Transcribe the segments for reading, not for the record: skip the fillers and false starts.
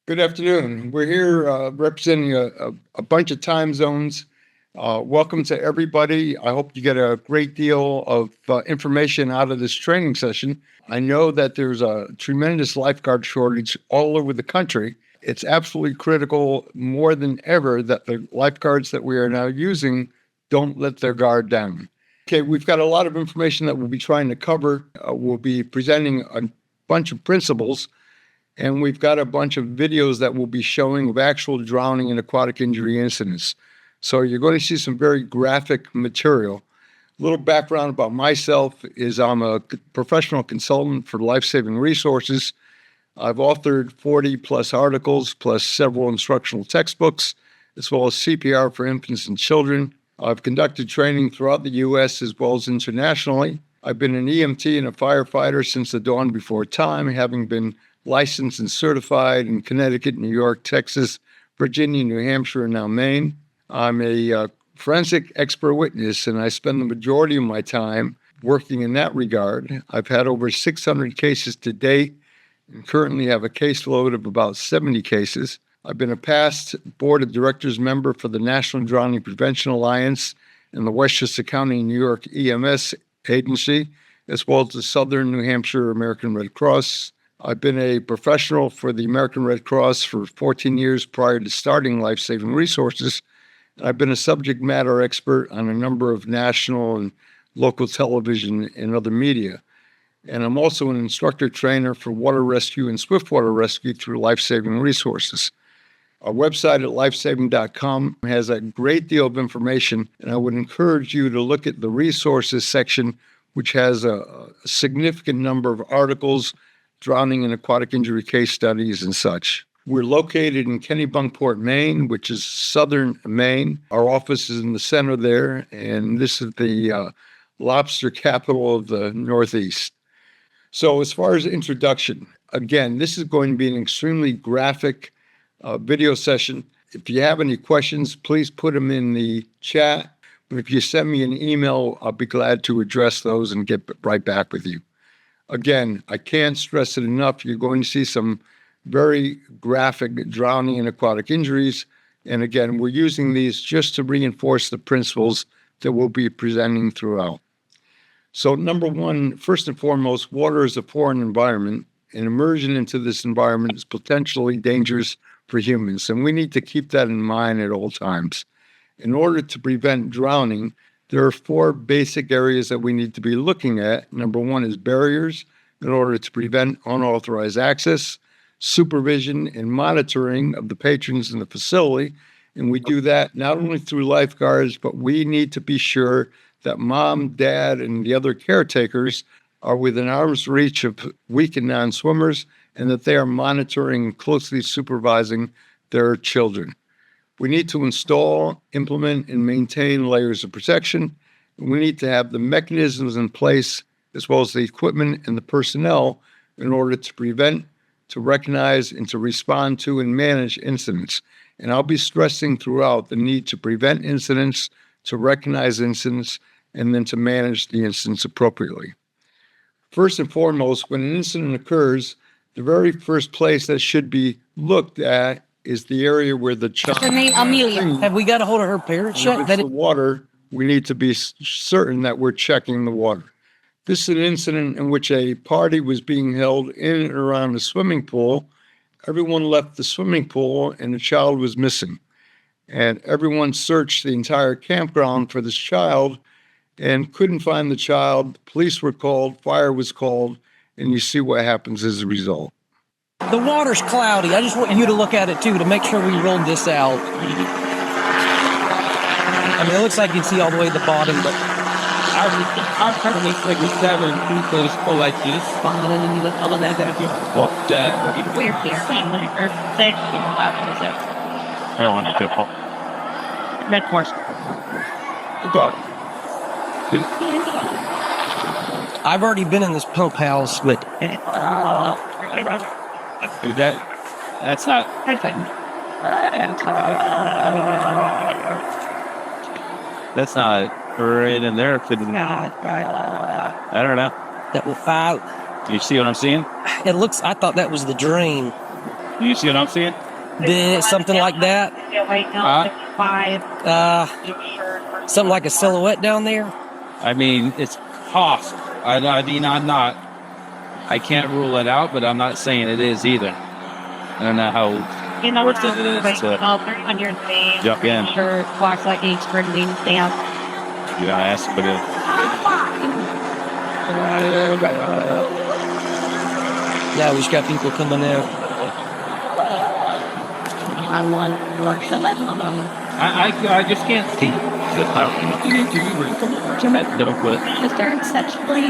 Good afternoon. We're here representing a bunch of time zones. Welcome to everybody. I hope you get a great deal of information out of this training session. I know that there's a tremendous lifeguard shortage all over the country. It's absolutely critical more than ever that the lifeguards that we are now using don't let their guard down. Okay, we've got a lot of information that we'll be trying to cover. We'll be presenting a bunch of principles. And we've got a bunch of videos that we'll be showing of actual drowning and aquatic injury incidents. So you're going to see some very graphic material. A little background about myself is I'm a professional consultant for Lifesaving Resources. I've authored 40 plus articles, plus several instructional textbooks, as well as CPR for infants and children. I've conducted training throughout the U.S. as well as internationally. I've been an EMT and a firefighter since the dawn before time, having been licensed and certified in Connecticut, New York, Texas, Virginia, New Hampshire, and now Maine. I'm a forensic expert witness, and I spend the majority of my time working in that regard. I've had over 600 cases to date and currently have a caseload of about 70 cases. I've been a past board of directors member for the National Drowning Prevention Alliance and the Westchester County, New York EMS agency, as well as the Southern New Hampshire American Red Cross. I've been a professional for the American Red Cross for 14 years prior to starting Lifesaving Resources. I've been a subject matter expert on a number of national and local television and other media. And I'm also an instructor trainer for water rescue and swiftwater rescue through Lifesaving Resources. Our website at lifesaving.com has a great deal of information, and I would encourage you to look at the resources section, which has a significant number of articles, drowning and aquatic injury case studies, and such. We're located in Kennebunkport, Maine, which is southern Maine. Our office is in the center there, and this is the lobster capital of the Northeast. So as far as introduction, again, this is going to be an extremely graphic video session. If you have any questions, please put them in the chat. But if you send me an email, I'll be glad to address those and get right back with you. Again, I can't stress it enough. You're going to see some very graphic drowning and aquatic injuries. And again, we're using these just to reinforce the principles that we'll be presenting throughout. So number one, first and foremost, water is a foreign environment, and immersion into this environment is potentially dangerous for humans. And we need to keep that in mind at all times. In order to prevent drowning, there are four basic areas that we need to be looking at. Number one is barriers in order to prevent unauthorized access, supervision and monitoring of the patrons in the facility. And we do that not only through lifeguards, but we need to be sure that mom, dad, and the other caretakers are within arm's reach of weak and non-swimmers, and that they are monitoring and closely supervising their children. We need to install, implement, and maintain layers of protection. We need to have the mechanisms in place, as well as the equipment and the personnel, in order to prevent, to recognize, and to respond to and manage incidents. And I'll be stressing throughout the need to prevent incidents, to recognize incidents, and then to manage the incidents appropriately. First and foremost, when an incident occurs, the very first place that should be looked at is the area where the child. Her name Amelia. Have we got a hold of her parents yet? The water, we need to be certain that we're checking the water. This is an incident in which a party was being held in and around the swimming pool. Everyone left the swimming pool and the child was missing. And everyone searched the entire campground for this child and couldn't find the child. Police were called, fire was called, and you see what happens as a result. The water's cloudy. I just want you to look at it, too, to make sure we rolled this out. I mean, it looks like you can see all the way to the bottom, but... Our company like 7 people go like this. We're here. I don't want to step up. That horse. I've already been in this pump house, but... That's not... That's not right in there. I don't know. That will Do you see what I'm seeing? It looks... I thought that was the drain. You see what I'm saying? Something like that. Something like a silhouette down there. I mean, it's possible. I can't rule it out, but I'm not saying it is either. I don't know how worth it is to jump in. Sure, watch like each sprinting stamp. You gotta ask, but Yeah, we just got people coming out. I just can't see. Mr. Exceptionally,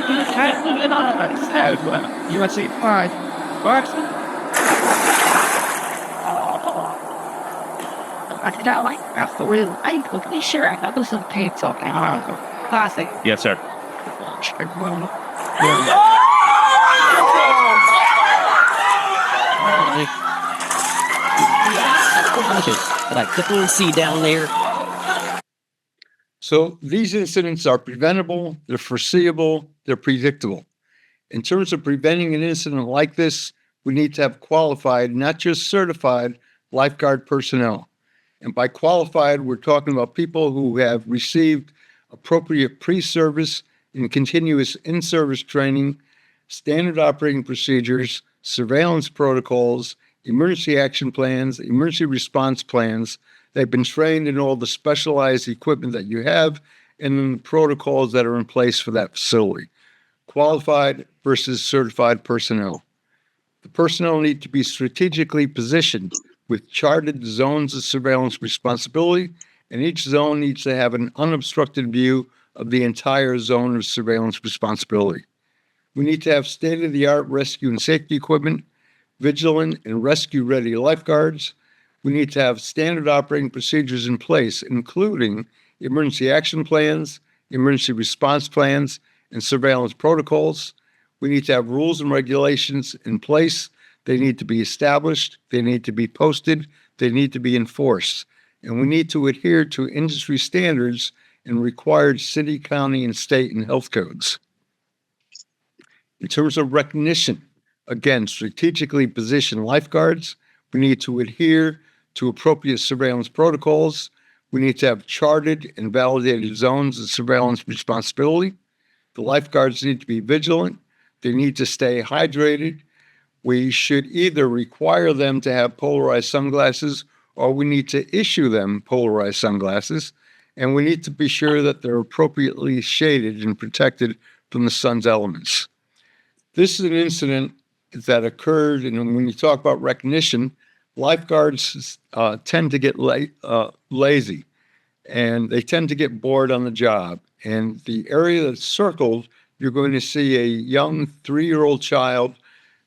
You want to see? Alright. What? I don't like that's the real. I'm pretty sure I have some paint something. Classic. Yes, sir. Like the see down there. So these incidents are preventable, they're foreseeable, they're predictable. In terms of preventing an incident like this, we need to have qualified, not just certified, lifeguard personnel. And by qualified, we're talking about people who have received appropriate pre-service and continuous in-service training, standard operating procedures, surveillance protocols, emergency action plans, emergency response plans. They've been trained in all the specialized equipment that you have and then the protocols that are in place for that facility. Qualified versus certified personnel. The personnel need to be strategically positioned with charted zones of surveillance responsibility, and each zone needs to have an unobstructed view of the entire zone of surveillance responsibility. We need to have state-of-the-art rescue and safety equipment, vigilant and rescue-ready lifeguards. We need to have standard operating procedures in place, including emergency action plans, emergency response plans, and surveillance protocols. We need to have rules and regulations in place. They need to be established. They need to be posted. They need to be enforced. And we need to adhere to industry standards and required city, county, and state and health codes. In terms of recognition, again, strategically positioned lifeguards, we need to adhere to appropriate surveillance protocols. We need to have charted and validated zones of surveillance responsibility. The lifeguards need to be vigilant. They need to stay hydrated. We should either require them to have polarized sunglasses or we need to issue them polarized sunglasses. And we need to be sure that they're appropriately shaded and protected from the sun's elements. This is an incident that occurred, and when you talk about recognition, lifeguards tend to get lazy, and they tend to get bored on the job. And the area that's circled, you're going to see a young 3-year-old child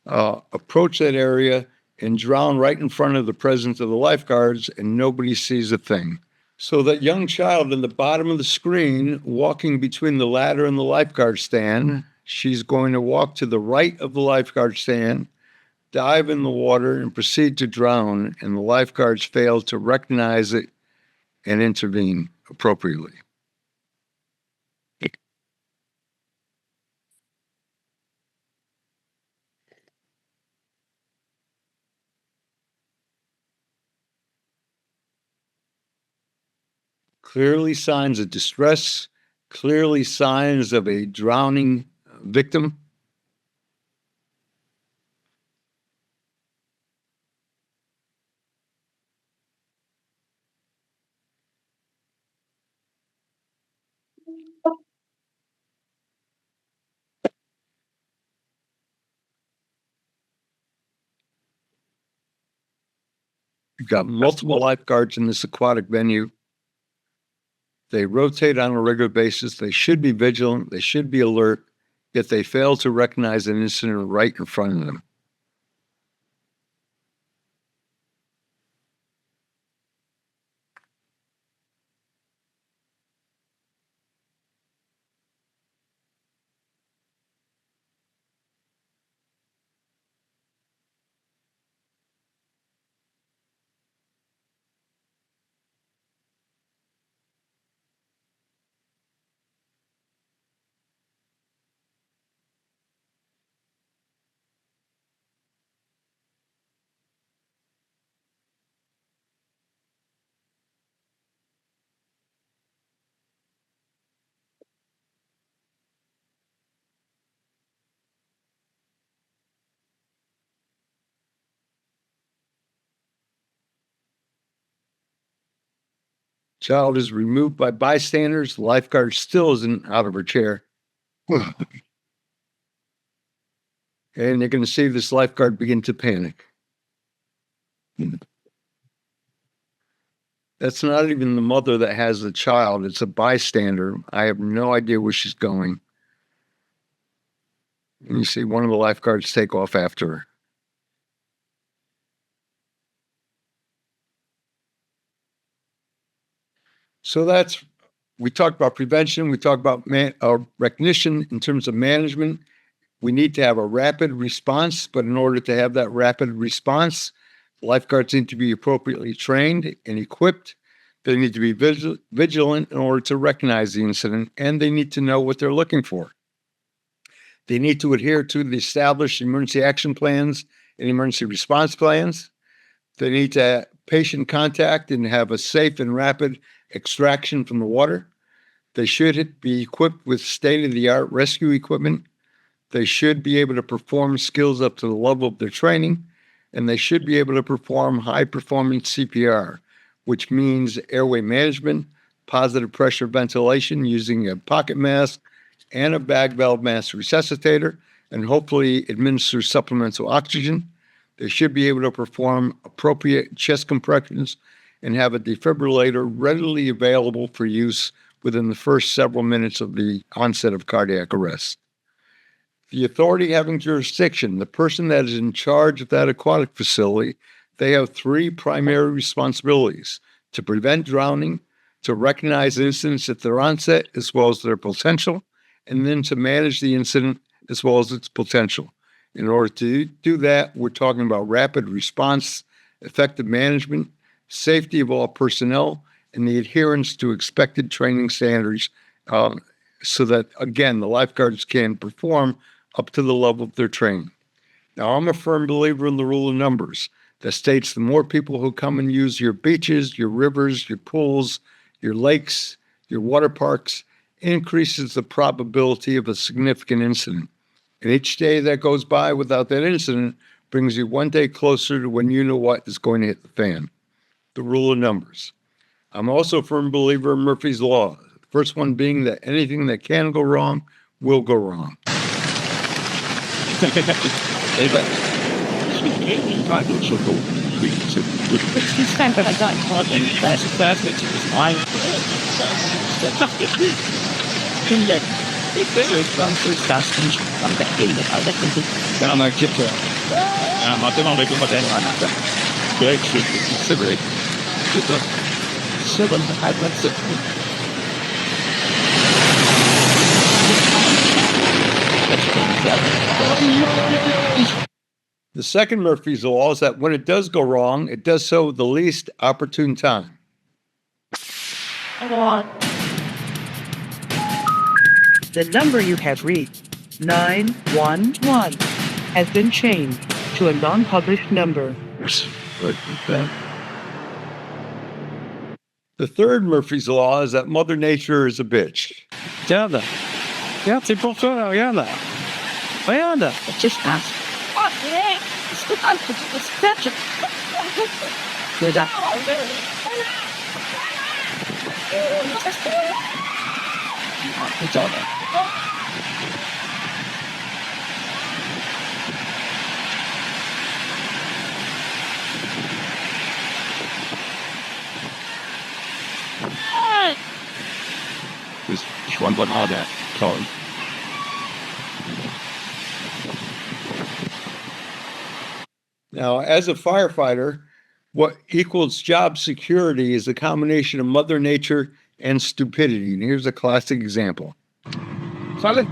approach that area and drown right in front of the presence of the lifeguards, and nobody sees a thing. So that young child in the bottom of the screen, walking between the ladder and the lifeguard stand, she's going to walk to the right of the lifeguard stand, dive in the water, and proceed to drown, and the lifeguards fail to recognize it and intervene appropriately. Clearly signs of distress, clearly signs of a drowning victim. You've got multiple lifeguards in this aquatic venue. They rotate on a regular basis. They should be vigilant. They should be alert, yet they fail to recognize an incident right in front of them. Child is removed by bystanders. The lifeguard still isn't out of her chair. And you're going to see this lifeguard begin to panic. That's not even the mother that has the child. It's a bystander. I have no idea where she's going. And you see one of the lifeguards take off after her. So we talked about prevention. We talked about recognition in terms of management. We need to have a rapid response, but in order to have that rapid response, lifeguards need to be appropriately trained and equipped. They need to be vigilant in order to recognize the incident, and they need to know what they're looking for. They need to adhere to the established emergency action plans and emergency response plans. They need to have patient contact and have a safe and rapid extraction from the water. They should be equipped with state-of-the-art rescue equipment. They should be able to perform skills up to the level of their training, and they should be able to perform high-performance CPR, which means airway management, positive pressure ventilation using a pocket mask and a bag valve mask resuscitator, and hopefully administer supplemental oxygen. They should be able to perform appropriate chest compressions and have a defibrillator readily available for use within the first several minutes of the onset of cardiac arrest. The authority having jurisdiction, the person that is in charge of that aquatic facility, they have three primary responsibilities: to prevent drowning, to recognize incidents at their onset as well as their potential, and then to manage the incident as well as its potential. In order to do that, we're talking about rapid response, effective management, safety of all personnel, and the adherence to expected training standards so that, again, the lifeguards can perform up to the level of their training. Now, I'm a firm believer in the rule of numbers that states the more people who come and use your beaches, your rivers, your pools, your lakes, your water parks, increases the probability of a significant incident. And each day that goes by without that incident brings you one day closer to when you know what is going to hit the fan. The rule of numbers. I'm also a firm believer in Murphy's Law. The first one being that anything that can go wrong will go wrong. The second Murphy's Law is that when it does go wrong, it does so at the least opportune time. The number you have reached, 911, has been changed to a non-published number. The third Murphy's Law is that Mother Nature is a bitch. Regarde. Regarde, c'est pour toi, regarde. Regarde. Just ask. Good. It's all right. Just one but all that. Sorry. Now, as a firefighter, what equals job security is a combination of Mother Nature and stupidity. And here's a classic example. Silent.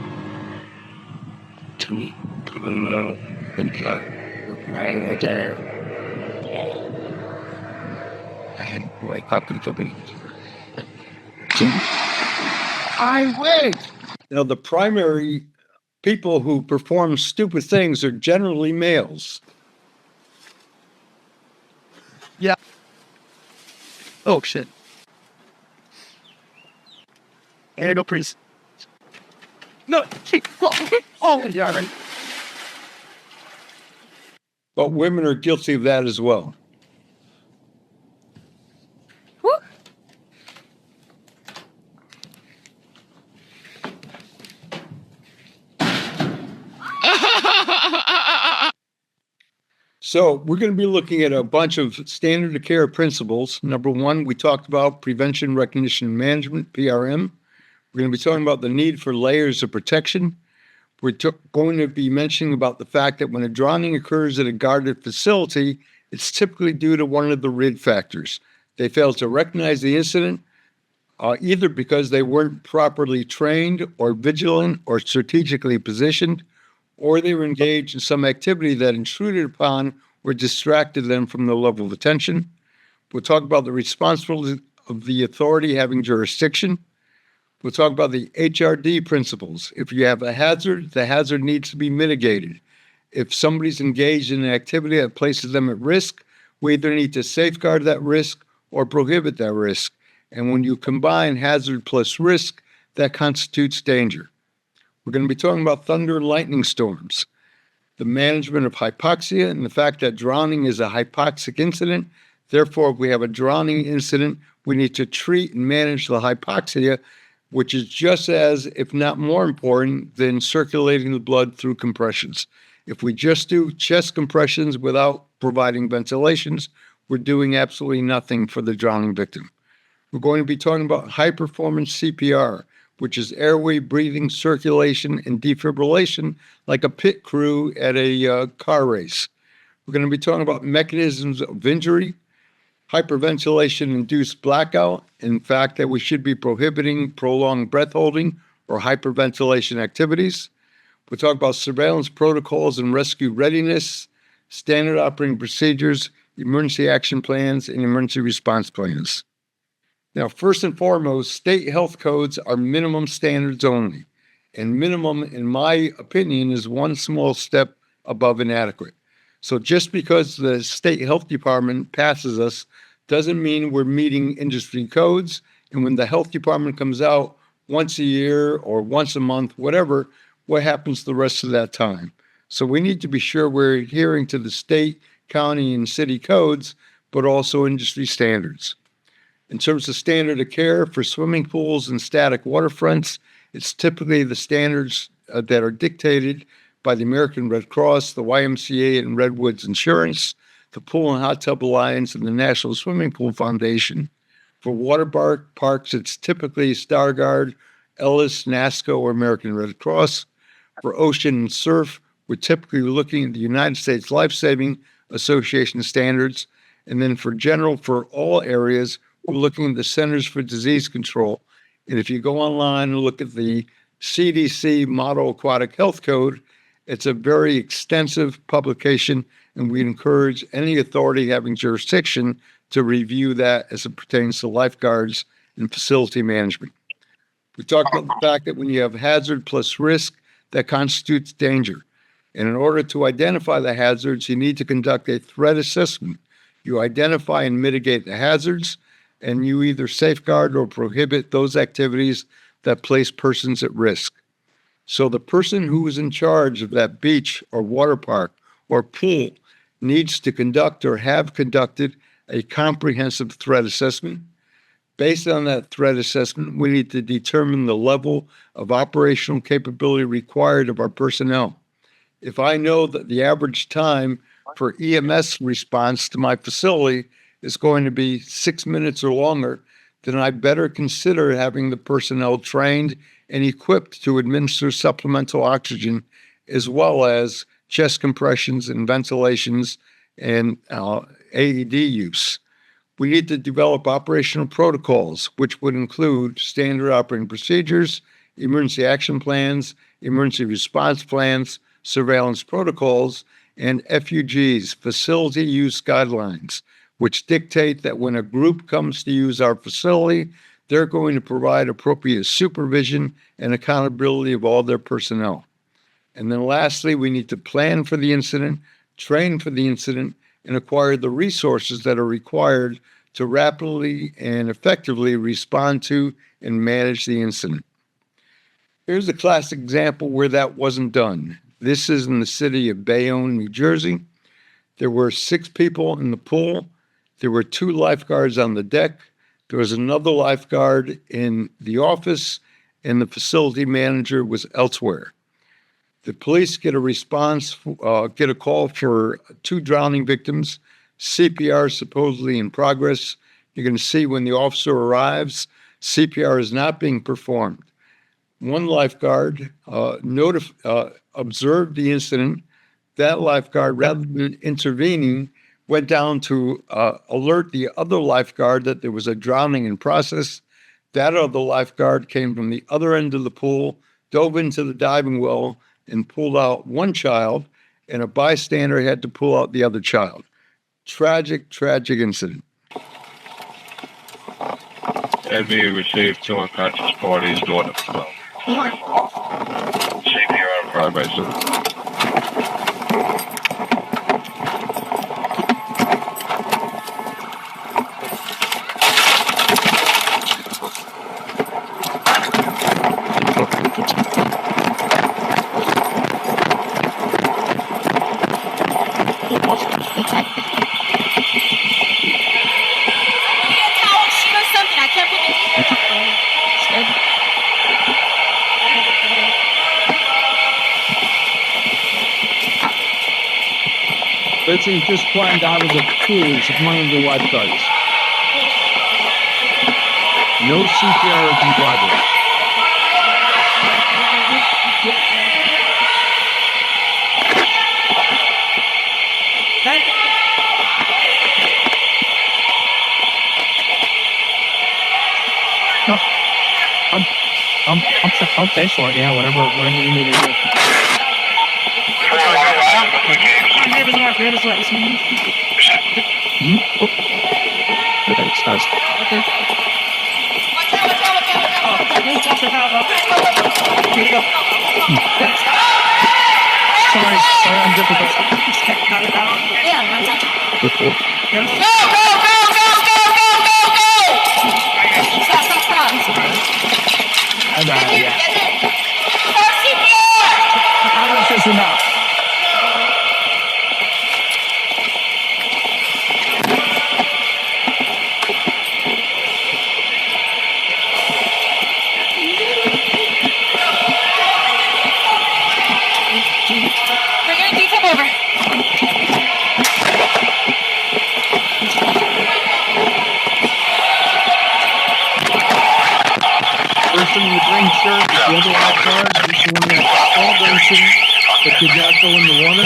I wait. Now, the primary people who perform stupid things are generally males. Yeah. Oh, shit. Here you go, please. No. Oh, yeah. But women are guilty of that as well. So we're going to be looking at a bunch of standard of care principles. Number one, we talked about prevention, recognition, and management, PRM. We're going to be talking about the need for layers of protection. We're going to be mentioning about the fact that when a drowning occurs at a guarded facility, it's typically due to one of the RID factors. They failed to recognize the incident, either because they weren't properly trained or vigilant or strategically positioned, or they were engaged in some activity that intruded upon or distracted them from the level of attention. We'll talk about the responsibility of the authority having jurisdiction. We'll talk about the HRD principles. If you have a hazard, the hazard needs to be mitigated. If somebody's engaged in an activity that places them at risk, we either need to safeguard that risk or prohibit that risk. And when you combine hazard plus risk, that constitutes danger. We're going to be talking about thunder and lightning storms, the management of hypoxia, and the fact that drowning is a hypoxic incident. Therefore, if we have a drowning incident, we need to treat and manage the hypoxia, which is just as, if not more important, than circulating the blood through compressions. If we just do chest compressions without providing ventilations, we're doing absolutely nothing for the drowning victim. We're going to be talking about high-performance CPR, which is airway, breathing, circulation, and defibrillation, like a pit crew at a car race. We're going to be talking about mechanisms of injury, hyperventilation-induced blackout, in fact, that we should be prohibiting prolonged breath holding or hyperventilation activities. We'll talk about surveillance protocols and rescue readiness, standard operating procedures, emergency action plans, and emergency response plans. Now, first and foremost, state health codes are minimum standards only. And minimum, in my opinion, is one small step above inadequate. So just because the state health department passes us doesn't mean we're meeting industry codes. And when the health department comes out once a year or once a month, whatever, what happens the rest of that time? So we need to be sure we're adhering to the state, county, and city codes, but also industry standards. In terms of standard of care for swimming pools and static waterfronts, it's typically the standards that are dictated by the American Red Cross, the YMCA, and Redwoods Insurance, the Pool and Hot Tub Alliance, and the National Swimming Pool Foundation. For water parks, it's typically Stargard, Ellis, NASCO, or American Red Cross. For ocean and surf, we're typically looking at the United States Lifesaving Association standards. And then for all areas, we're looking at the Centers for Disease Control. And if you go online and look at the CDC Model Aquatic Health Code, it's a very extensive publication, and we encourage any authority having jurisdiction to review that as it pertains to lifeguards and facility management. We talked about the fact that when you have hazard plus risk, that constitutes danger. And in order to identify the hazards, you need to conduct a threat assessment. You identify and mitigate the hazards, and you either safeguard or prohibit those activities that place persons at risk. So the person who is in charge of that beach or water park or pool needs to conduct or have conducted a comprehensive threat assessment. Based on that threat assessment, we need to determine the level of operational capability required of our personnel. If I know that the average time for EMS response to my facility is going to be 6 minutes or longer, then I better consider having the personnel trained and equipped to administer supplemental oxygen, as well as chest compressions and ventilations and AED use. We need to develop operational protocols, which would include standard operating procedures, emergency action plans, emergency response plans, surveillance protocols, and FUGs, facility use guidelines, which dictate that when a group comes to use our facility, they're going to provide appropriate supervision and accountability of all their personnel. And then lastly, we need to plan for the incident, train for the incident, and acquire the resources that are required to rapidly and effectively respond to and manage the incident. Here's a classic example where that wasn't done. This is in the city of Bayonne, New Jersey. There were 6 people in the pool. There were 2 lifeguards on the deck. There was another lifeguard in the office, and the facility manager was elsewhere. The police get a response, get a call for 2 drowning victims. CPR supposedly in progress. You're going to see when the officer arrives, CPR is not being performed. One lifeguard observed the incident. That lifeguard, rather than intervening, went down to alert the other lifeguard that there was a drowning in process. That other lifeguard came from the other end of the pool, dove into the diving well, and pulled out one child, and a bystander had to pull out the other child. Tragic, tragic incident. Advocate received 2 unconscious parties daughter. CPR in progress. Betsy just climbed out of the pools of one of the lifeguards. No CPR is in progress. I'll pay for it. Yeah, whatever you need to do. Sorry, I'm difficult. I got it, yeah. How much is enough? We're gonna do come over. Person in the green shirt, the other lifeguard, is the one that saw the incident, but did not go in the water.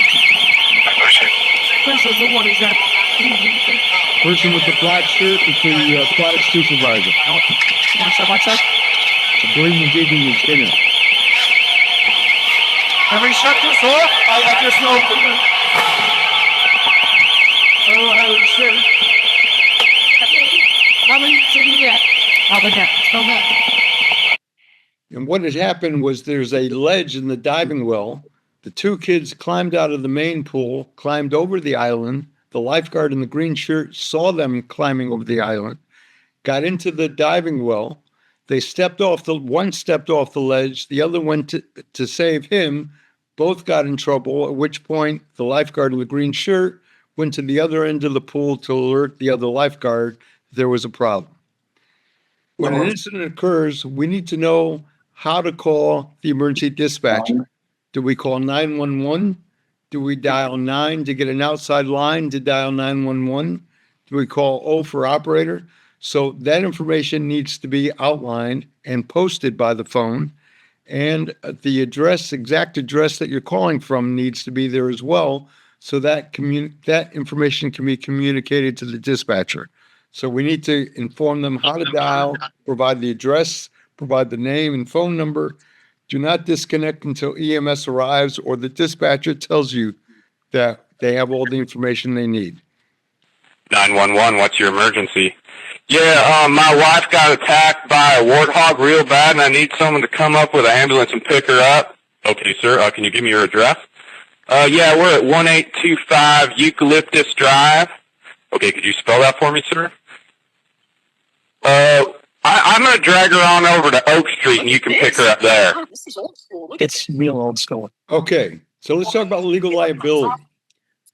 Person with the black shirt is the aquatic supervisor. What's that? I believe you gave me his dinner. Have we shut this off? I just opened it. Oh, I would say. How many did you get? I'll be back. And what had happened was there's a ledge in the diving well. The 2 kids climbed out of the main pool, climbed over the island. The lifeguard in the green shirt saw them climbing over the island, got into the diving well. They one stepped off the ledge, the other went to save him. Both got in trouble, at which point the lifeguard in the green shirt went to the other end of the pool to alert the other lifeguard there was a problem. When an incident occurs, we need to know how to call the emergency dispatcher. Do we call 911? Do we dial 9 to get an outside line to dial 911? Do we call O for operator? So that information needs to be outlined and posted by the phone. And the exact address that you're calling from needs to be there as well, so that that information can be communicated to the dispatcher. So we need to inform them how to dial, provide the address, provide the name and phone number. Do not disconnect until EMS arrives or the dispatcher tells you that they have all the information they need. 911, what's your emergency? Yeah, my wife got attacked by a warthog real bad, and I need someone to come up with an ambulance and pick her up. Okay, sir. Can you give me your address? Yeah, we're at 1825 Eucalyptus Drive. Okay, could you spell that for me, sir? I'm going to drag her on over to Oak Street, and you can pick her up there. It's real old school. Okay, so let's talk about legal liability.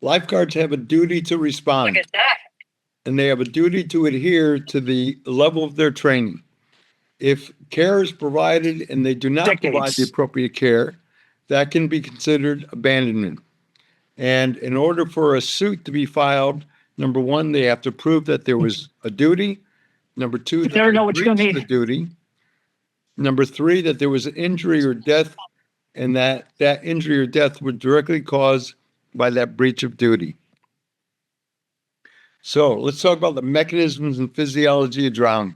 Lifeguards have a duty to respond, and they have a duty to adhere to the level of their training. If care is provided and they do not provide the appropriate care, that can be considered abandonment. And in order for a suit to be filed, number one, they have to prove that there was a duty. Number two, that Never know they what you're gonna breached need. the duty. Number three, that there was an injury or death, and that injury or death was directly caused by that breach of duty. So let's talk about the mechanisms and physiology of drowning.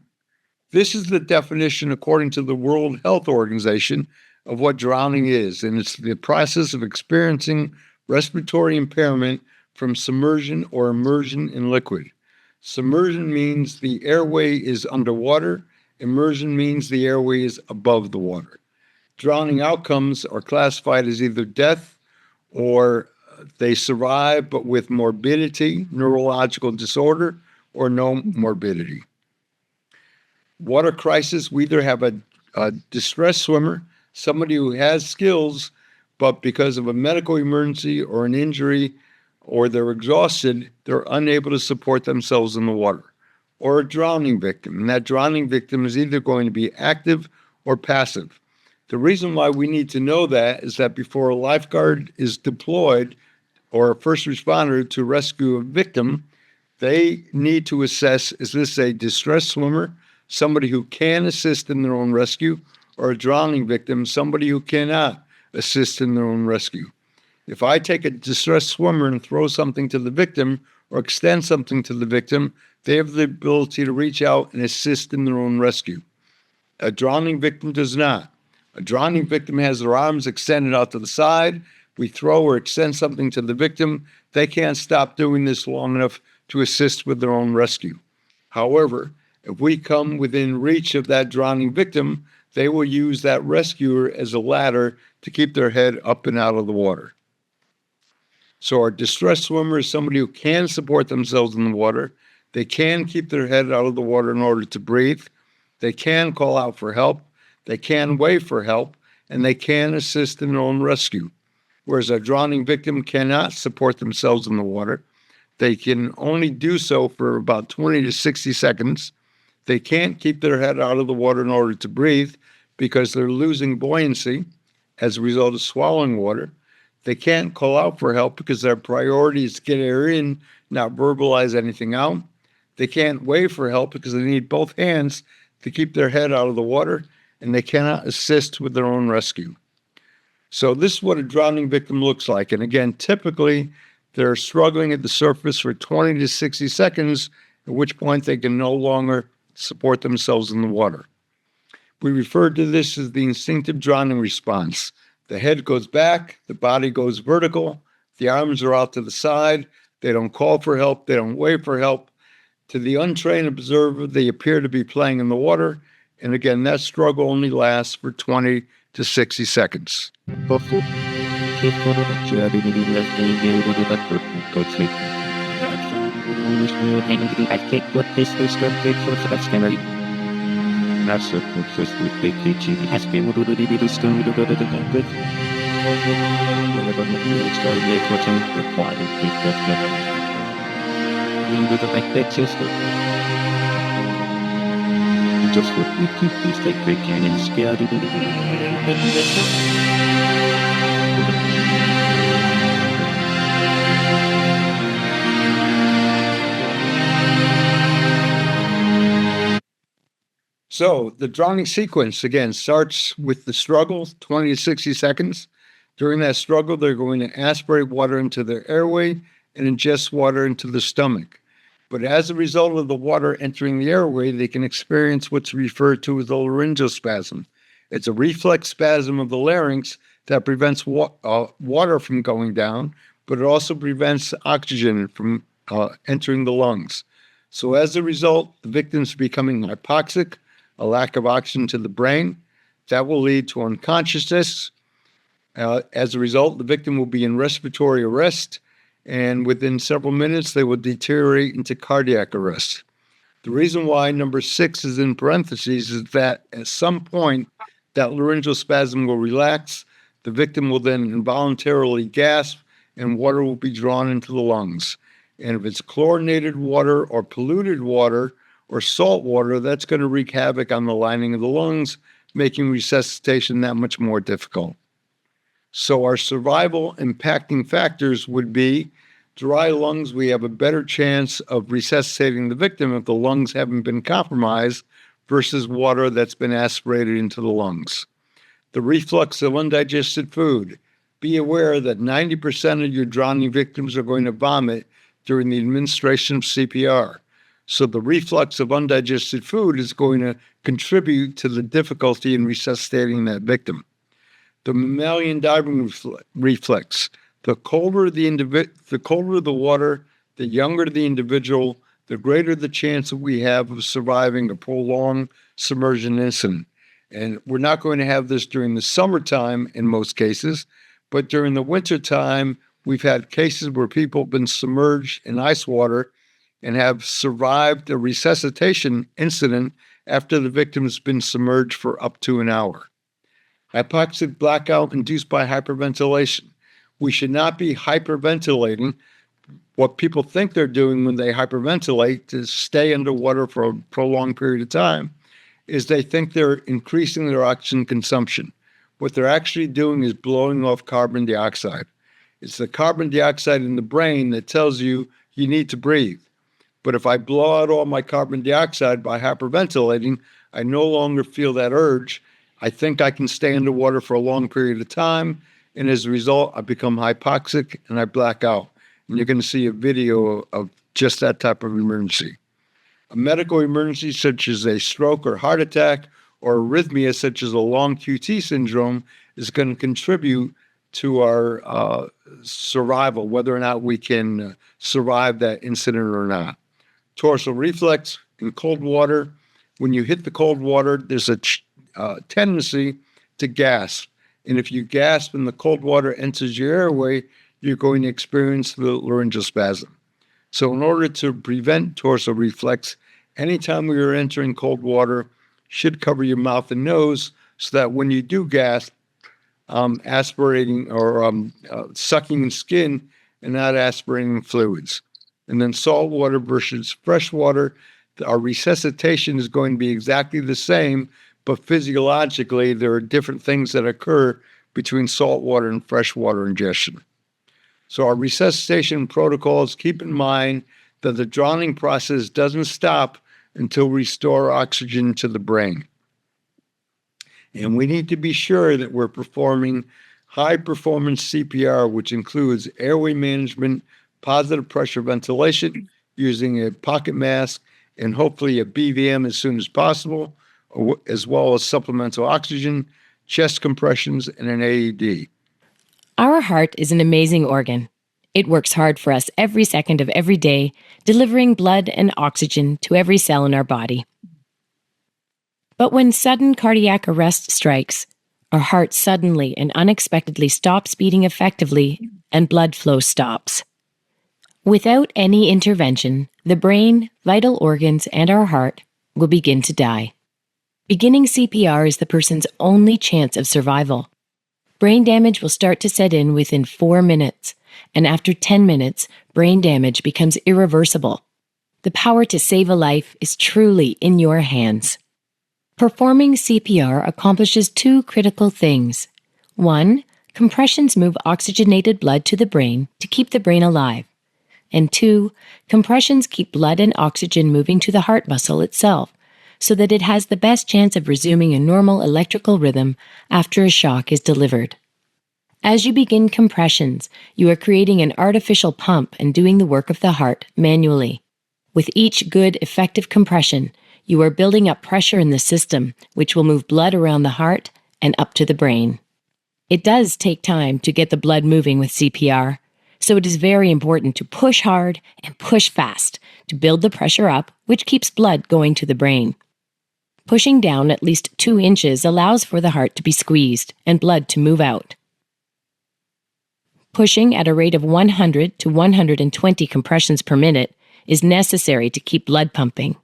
This is the definition, according to the World Health Organization, of what drowning is, and it's the process of experiencing respiratory impairment from submersion or immersion in liquid. Submersion means the airway is underwater. Immersion means the airway is above the water. Drowning outcomes are classified as either death or they survive but with morbidity, neurological disorder, or no morbidity. Water crisis, we either have a distressed swimmer, somebody who has skills, but because of a medical emergency or an injury, or they're exhausted, they're unable to support themselves in the water, or a drowning victim. And that drowning victim is either going to be active or passive. The reason why we need to know that is that before a lifeguard is deployed or a first responder to rescue a victim, they need to assess, is this a distressed swimmer, somebody who can assist in their own rescue, or a drowning victim, somebody who cannot assist in their own rescue. If I take a distressed swimmer and throw something to the victim or extend something to the victim, they have the ability to reach out and assist in their own rescue. A drowning victim does not. A drowning victim has their arms extended out to the side. We throw or extend something to the victim. They can't stop doing this long enough to assist with their own rescue. However, if we come within reach of that drowning victim, they will use that rescuer as a ladder to keep their head up and out of the water. So our distressed swimmer is somebody who can support themselves in the water. They can keep their head out of the water in order to breathe. They can call out for help. They can wave for help, and they can assist in their own rescue. Whereas a drowning victim cannot support themselves in the water. They can only do so for about 20 to 60 seconds. They can't keep their head out of the water in order to breathe because they're losing buoyancy as a result of swallowing water. They can't call out for help because their priority is to get air in, not verbalize anything out. They can't wave for help because they need both hands to keep their head out of the water, and they cannot assist with their own rescue. So this is what a drowning victim looks like. And again, typically, they're struggling at the surface for 20 to 60 seconds, at which point they can no longer support themselves in the water. We refer to this as the instinctive drowning response. The head goes back, the body goes vertical, the arms are out to the side, they don't call for help, they don't wave for help. To the untrained observer, they appear to be playing in the water, and again, that struggle only lasts for 20 to 60 seconds. Just what we keep these like big cannon scared. So the drowning sequence, again, starts with the struggle, 20 to 60 seconds. During that struggle, they're going to aspirate water into their airway and ingest water into the stomach. But as a result of the water entering the airway, they can experience what's referred to as a laryngeal spasm. It's a reflex spasm of the larynx that prevents water from going down, but it also prevents oxygen from entering the lungs. So as a result, the victim's becoming hypoxic, a lack of oxygen to the brain. That will lead to unconsciousness. As a result, the victim will be in respiratory arrest, and within several minutes, they will deteriorate into cardiac arrest. The reason why number 6 is in parentheses is that at some point, that laryngeal spasm will relax. The victim will then involuntarily gasp, and water will be drawn into the lungs. And if it's chlorinated water or polluted water or salt water, that's going to wreak havoc on the lining of the lungs, making resuscitation that much more difficult. So our survival impacting factors would be dry lungs. We have a better chance of resuscitating the victim if the lungs haven't been compromised versus water that's been aspirated into the lungs. The reflux of undigested food. Be aware that 90% of your drowning victims are going to vomit during the administration of CPR. So the reflux of undigested food is going to contribute to the difficulty in resuscitating that victim. The mammalian diving reflex. The colder the water, the younger the individual, the greater the chance that we have of surviving a prolonged submersion incident. And we're not going to have this during the summertime in most cases, but during the wintertime, we've had cases where people have been submerged in ice water and have survived a resuscitation incident after the victim has been submerged for up to an hour. Hypoxic blackout induced by hyperventilation. We should not be hyperventilating. What people think they're doing when they hyperventilate to stay underwater for a prolonged period of time is they think they're increasing their oxygen consumption. What they're actually doing is blowing off carbon dioxide. It's the carbon dioxide in the brain that tells you you need to breathe. But if I blow out all my carbon dioxide by hyperventilating, I no longer feel that urge. I think I can stay underwater for a long period of time, and as a result, I become hypoxic and I black out. And you're going to see a video of just that type of emergency. A medical emergency such as a stroke or heart attack or arrhythmia such as a long QT syndrome is going to contribute to our survival, whether or not we can survive that incident or not. Torsal reflex in cold water. When you hit the cold water, there's a tendency to gasp. And if you gasp and the cold water enters your airway, you're going to experience the laryngeal spasm. So in order to prevent torsal reflex, anytime we are entering cold water, should cover your mouth and nose so that when you do gasp, aspirating or sucking skin and not aspirating fluids. And then salt water versus fresh water, our resuscitation is going to be exactly the same, but physiologically, there are different things that occur between salt water and freshwater ingestion. So our resuscitation protocols, keep in mind that the drowning process doesn't stop until we restore oxygen to the brain. And we need to be sure that we're performing high-performance CPR, which includes airway management, positive pressure ventilation, using a pocket mask, and hopefully a BVM as soon as possible, as well as supplemental oxygen, chest compressions, and an AED. Our heart is an amazing organ. It works hard for us every second of every day, delivering blood and oxygen to every cell in our body. But when sudden cardiac arrest strikes, our heart suddenly and unexpectedly stops beating effectively and blood flow stops. Without any intervention, the brain, vital organs, and our heart will begin to die. Beginning CPR is the person's only chance of survival. Brain damage will start to set in within 4 minutes, and after 10 minutes, brain damage becomes irreversible. The power to save a life is truly in your hands. Performing CPR accomplishes 2 critical things. 1, compressions move oxygenated blood to the brain to keep the brain alive. And 2, compressions keep blood and oxygen moving to the heart muscle itself, so that it has the best chance of resuming a normal electrical rhythm after a shock is delivered. As you begin compressions, you are creating an artificial pump and doing the work of the heart manually. With each good, effective compression, you are building up pressure in the system, which will move blood around the heart and up to the brain. It does take time to get the blood moving with CPR, so it is very important to push hard and push fast to build the pressure up, which keeps blood going to the brain. Pushing down at least 2 inches allows for the heart to be squeezed and blood to move out. Pushing at a rate of 100 to 120 compressions per minute is necessary to keep blood pumping.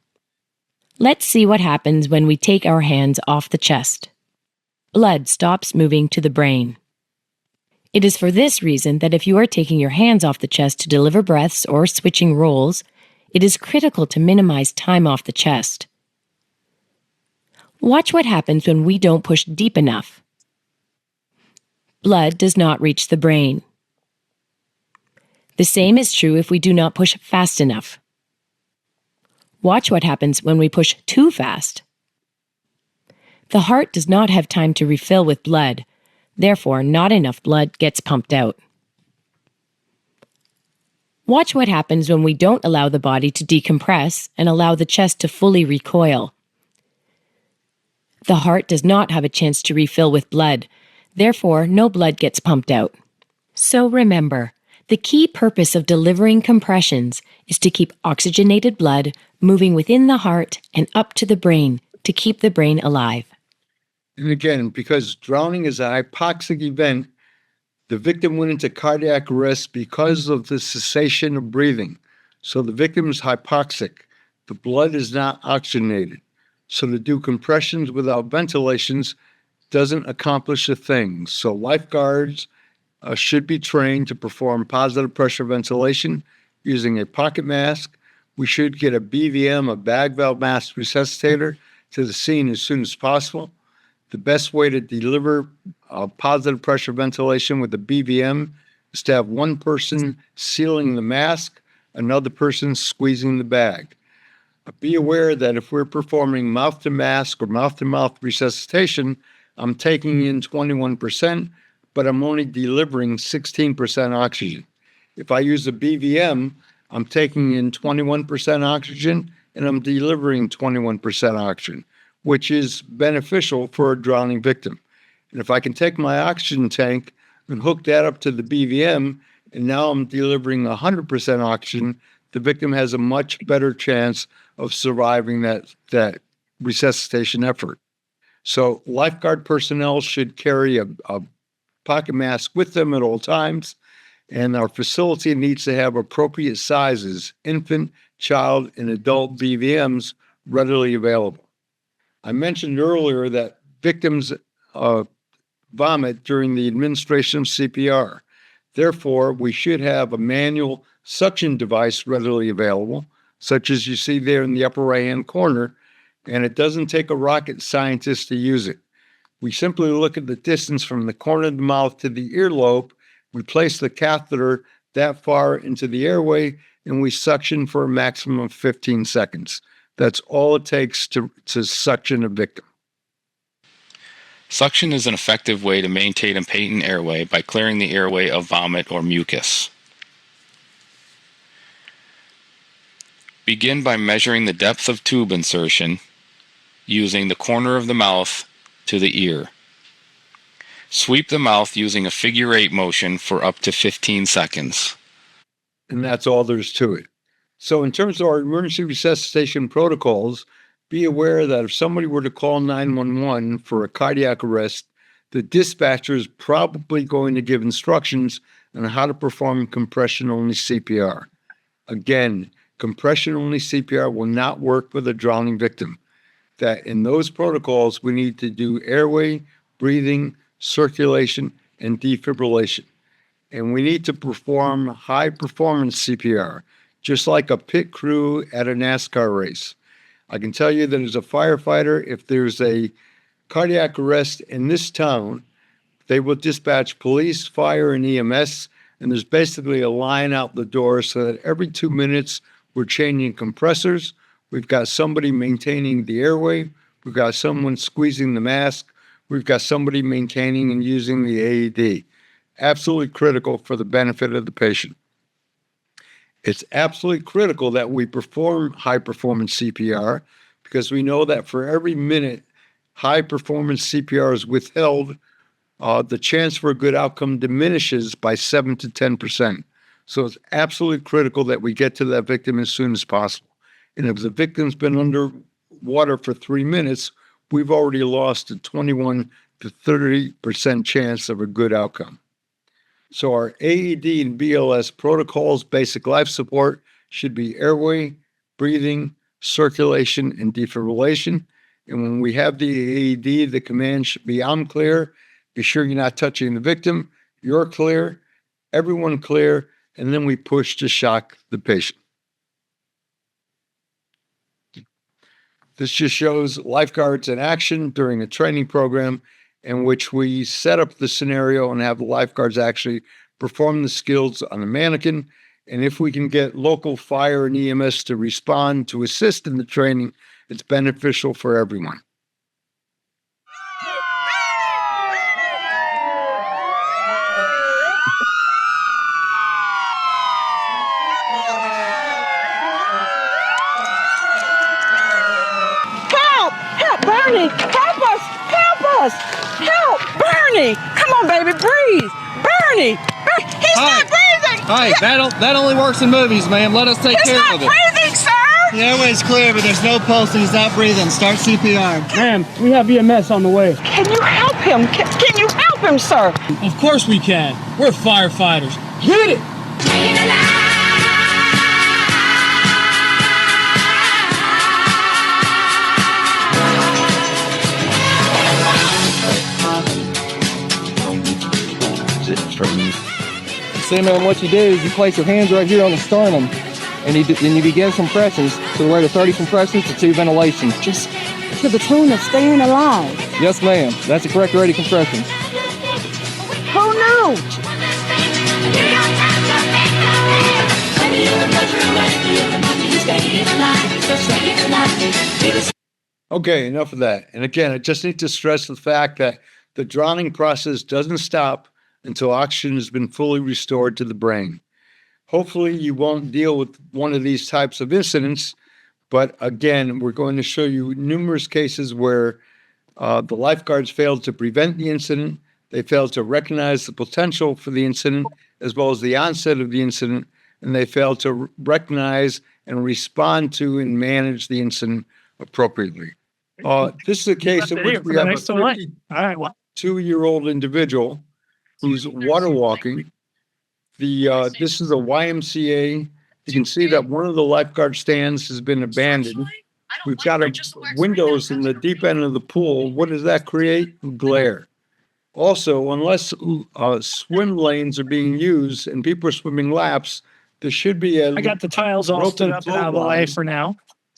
Let's see what happens when we take our hands off the chest. Blood stops moving to the brain. It is for this reason that if you are taking your hands off the chest to deliver breaths or switching roles, it is critical to minimize time off the chest. Watch what happens when we don't push deep enough. blood does not reach the brain. The same is true if we do not push fast enough. Watch what happens when we push too fast. The heart does not have time to refill with blood, therefore not enough blood gets pumped out. Watch what happens when we don't allow the body to decompress and allow the chest to fully recoil. The heart does not have a chance to refill with blood, therefore no blood gets pumped out. So remember, the key purpose of delivering compressions is to keep oxygenated blood moving within the heart and up to the brain to keep the brain alive. And again, because drowning is a hypoxic event, the victim went into cardiac arrest because of the cessation of breathing. So the victim is hypoxic. The blood is not oxygenated. So to do compressions without ventilations doesn't accomplish a thing. So lifeguards should be trained to perform positive pressure ventilation using a pocket mask. We should get a BVM, a bag valve mask resuscitator, to the scene as soon as possible. The best way to deliver positive pressure ventilation with a BVM is to have one person sealing the mask, another person squeezing the bag. Be aware that if we're performing mouth-to-mask or mouth-to-mouth resuscitation, I'm taking in 21%, but I'm only delivering 16% oxygen. If I use a BVM, I'm taking in 21% oxygen and I'm delivering 21% oxygen, which is beneficial for a drowning victim. And if I can take my oxygen tank and hook that up to the BVM, and now I'm delivering 100% oxygen, the victim has a much better chance of surviving that resuscitation effort. So lifeguard personnel should carry a pocket mask with them at all times, and our facility needs to have appropriate sizes, infant, child, and adult BVMs readily available. I mentioned earlier that victims vomit during the administration of CPR. Therefore, we should have a manual suction device readily available, such as you see there in the upper right-hand corner, and it doesn't take a rocket scientist to use it. We simply look at the distance from the corner of the mouth to the earlobe, we place the catheter that far into the airway, and we suction for a maximum of 15 seconds. That's all it takes to suction a victim. Suction is an effective way to maintain a patent airway by clearing the airway of vomit or mucus. Begin by measuring the depth of tube insertion using the corner of the mouth to the ear. Sweep the mouth using a figure 8 motion for up to 15 seconds. And that's all there's to it. So in terms of our emergency resuscitation protocols, be aware that if somebody were to call 911 for a cardiac arrest, the dispatcher is probably going to give instructions on how to perform compression-only CPR. Again, compression-only CPR will not work with a drowning victim. That in those protocols, we need to do airway, breathing, circulation, and defibrillation. And we need to perform high-performance CPR, just like a pit crew at a NASCAR race. I can tell you that as a firefighter, if there's a cardiac arrest in this town, they will dispatch police, fire, and EMS, and there's basically a line out the door so that every 2 minutes we're changing compressors. We've got somebody maintaining the airway. We've got someone squeezing the mask. We've got somebody maintaining and using the AED. Absolutely critical for the benefit of the patient. It's absolutely critical that we perform high-performance CPR because we know that for every minute high-performance CPR is withheld, the chance for a good outcome diminishes by 7 to 10%. So it's absolutely critical that we get to that victim as soon as possible. And if the victim's been under water for 3 minutes, we've already lost a 21 to 30% chance of a good outcome. So our AED and BLS protocols, basic life support, should be airway, breathing, circulation, and defibrillation. And when we have the AED, the command should be, I'm clear. Be sure you're not touching the victim. You're clear. Everyone clear. And then we push to shock the patient. This just shows lifeguards in action during a training program. in which we set up the scenario and have the lifeguards actually perform the skills on the mannequin. And if we can get local fire and EMS to respond to assist in the training, it's beneficial for everyone. Help, Bernie! Help us! Help us! Help, Bernie! Come on, baby, breathe! Bernie! He's not breathing! Hey, that only works in movies, ma'am. Let us take He's care not of it. breathing, sir! The airway's clear, but there's no pulse and he's not breathing. Start CPR. Ma'am, we have EMS on the way. Can you help him? Can you help him, sir? Of course we can. We're firefighters. Hit it! See, man, what you do is you place your hands right here on the sternum, and you begin compressions to the rate of 30 compressions to 2 ventilations. Just to the tune of staying alive. Yes, ma'am. That's the correct rate of compressions. Who knew? Okay, enough of that. And again, I just need to stress the fact that the drowning process doesn't stop until oxygen has been fully restored to the brain. Hopefully, you won't deal with one of these types of incidents, but again, we're going to show you numerous cases where the lifeguards failed to prevent the incident, they failed to recognize the potential for the incident, as well as the onset of the incident, and they failed to recognize and respond to and manage the incident appropriately. This is a case in which we have a 32-year-old individual who's water walking. This is a YMCA. You can see that one of the lifeguard stands has been abandoned. We've got windows in the deep end of the pool. What does that create? Glare. Also, unless swim lanes are being used and people are swimming laps, there should be a. I got the tiles all stood up and out of the way for now.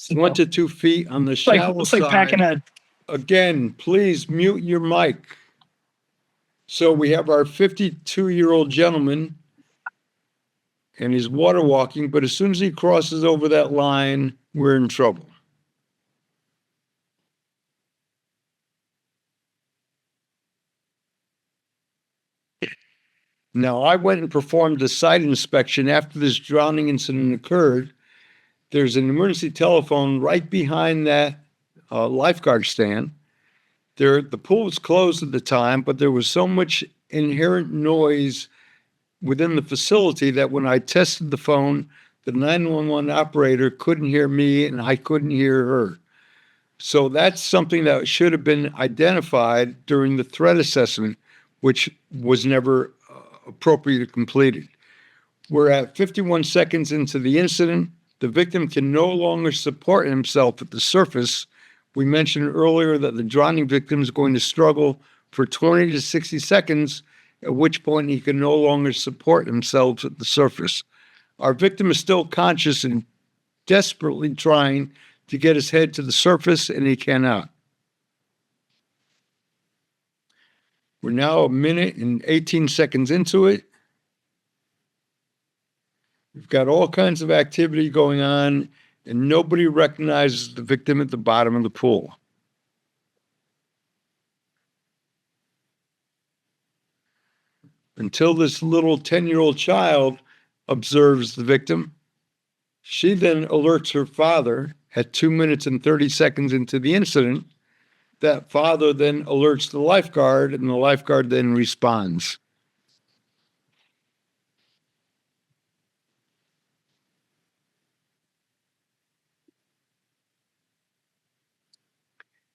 1 to 2 feet on the shallow It's like side. packing a. Again, please mute your mic. So we have our 52-year-old gentleman, and he's water walking, but as soon as he crosses over that line, we're in trouble. Now, I went and performed a site inspection after this drowning incident occurred. There's an emergency telephone right behind that lifeguard stand. The pool was closed at the time, but there was so much inherent noise within the facility that when I tested the phone, the 911 operator couldn't hear me and I couldn't hear her. So that's something that should have been identified during the threat assessment, which was never appropriately completed. We're at 51 seconds into the incident. The victim can no longer support himself at the surface. We mentioned earlier that the drowning victim is going to struggle for 20 to 60 seconds, at which point he can no longer support himself at the surface. Our victim is still conscious and desperately trying to get his head to the surface, and he cannot. We're now 1 minute and 18 seconds into it. We've got all kinds of activity going on, and nobody recognizes the victim at the bottom of the pool. Until this little 10-year-old child observes the victim. She then alerts her father at 2 minutes and 30 seconds into the incident. That father then alerts the lifeguard, and the lifeguard then responds.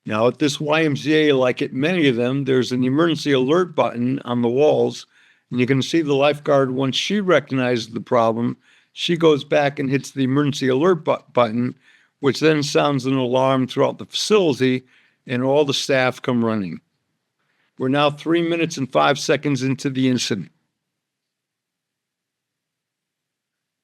Now, at this YMCA, like at many of them, there's an emergency alert button on the walls, and you can see the lifeguard, once she recognizes the problem, she goes back and hits the emergency alert button, which then sounds an alarm throughout the facility, and all the staff come running. We're now 3 minutes and 5 seconds into the incident.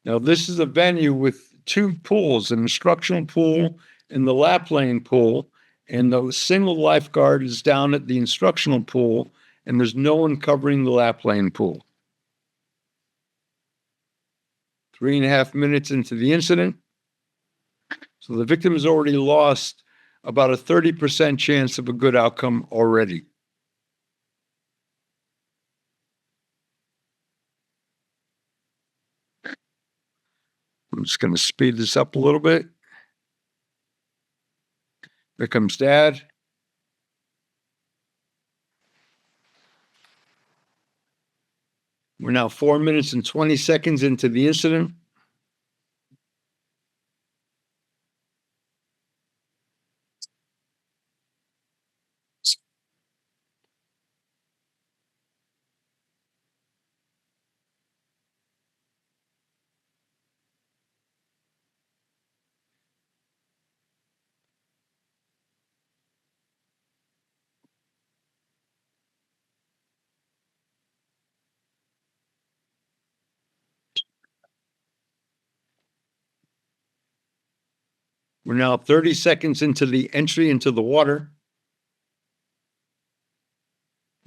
Now, this is a venue with two pools, an instructional pool and the lap lane pool. and the single lifeguard is down at the instructional pool, and there's no one covering the lap lane pool. 3.5 minutes into the incident. So the victim has already lost about a 30% chance of a good outcome already. I'm just going to speed this up a little bit. There comes Dad. We're now 4 minutes and 20 seconds into the incident. We're now 30 seconds into the entry into the water.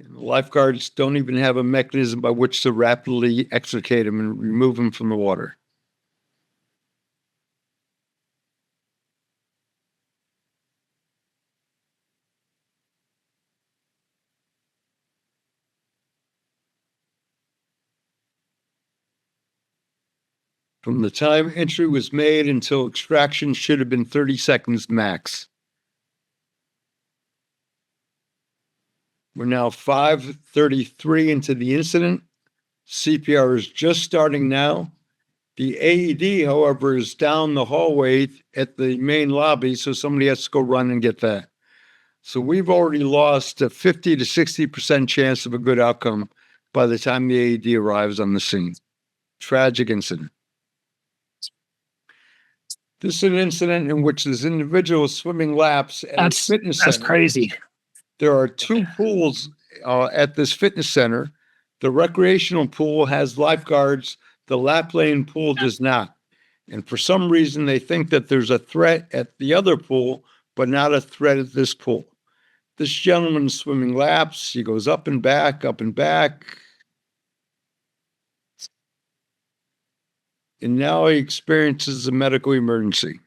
And the lifeguards don't even have a mechanism by which to rapidly extricate him and remove him from the water. From the time entry was made until extraction should have been 30 seconds max. We're now 5:33 into the incident. CPR is just starting now. The AED, however, is down the hallway at the main lobby, so somebody has to go run and get that. So we've already lost a 50 to 60% chance of a good outcome by the time the AED arrives on the scene. Tragic incident. This is an incident in which this individual is swimming laps at a fitness center. That's crazy. There are two pools at this fitness center. The recreational pool has lifeguards. The lap lane pool does not. And for some reason, they think that there's a threat at the other pool, but not a threat at this pool. This gentleman is swimming laps. He goes up and back, up and back. And now he experiences a medical emergency.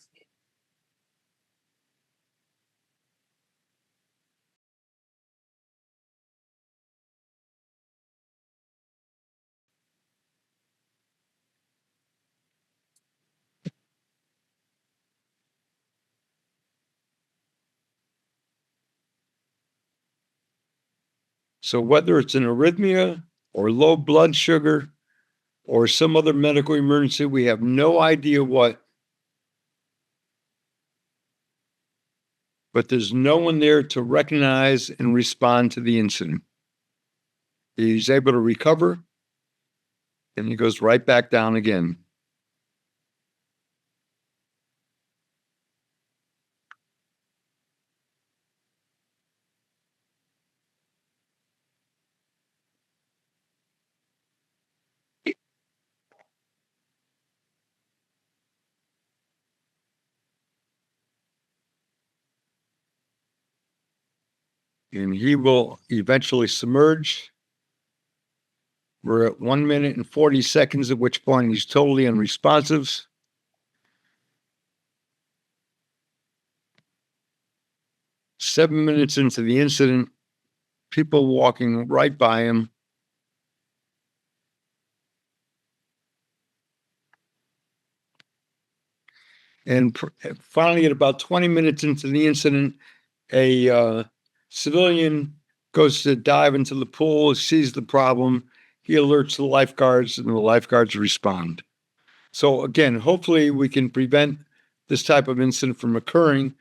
So whether it's an arrhythmia or low blood sugar or some other medical emergency, we have no idea what. But there's no one there to recognize and respond to the incident. He's able to recover, and he goes right back down again. And he will eventually submerge. We're at 1 minute and 40 seconds, at which point he's totally unresponsive. Seven minutes into the incident, people walking right by him. And finally, at about 20 minutes into the incident, a civilian goes to dive into the pool, sees the problem. He alerts the lifeguards, and the lifeguards respond. So again, hopefully we can prevent this type of incident from occurring.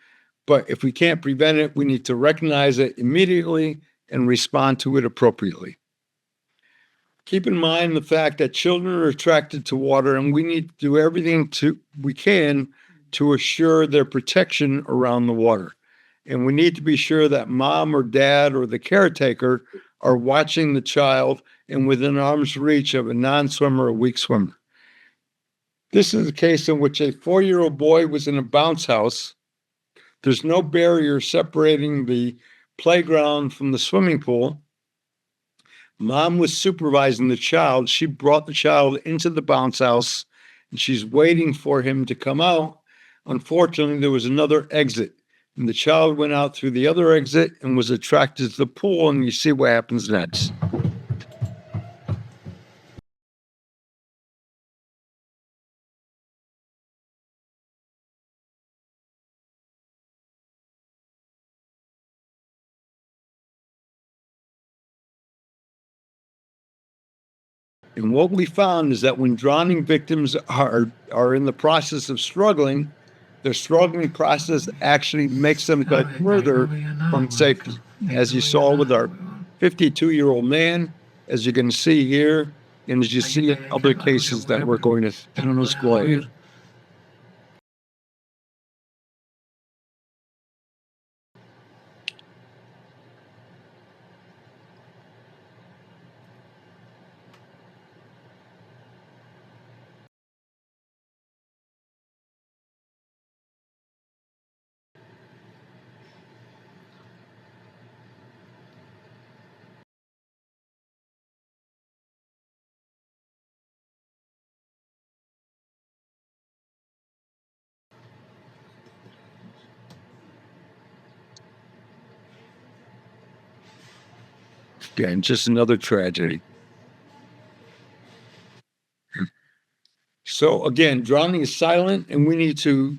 But if we can't prevent it, we need to recognize it immediately and respond to it appropriately. Keep in mind the fact that children are attracted to water, and we need to do everything we can to assure their protection around the water. And we need to be sure that mom or dad or the caretaker are watching the child and within arm's reach of a non-swimmer or weak swimmer. This is a case in which a 4-year-old boy was in a bounce house There's no barrier separating the playground from the swimming pool. Mom was supervising the child. She brought the child into the bounce house and she's waiting for him to come out. Unfortunately, there was another exit and the child went out through the other exit and was attracted to the pool. And you see what happens next. And what we found is that when drowning victims are in the process of struggling, their struggling process actually makes them go further from safety. As you saw with our 52-year-old man, as you can see here, and as you see in other cases that we're going to display. Again, just another tragedy. So again, drowning is silent, and we need to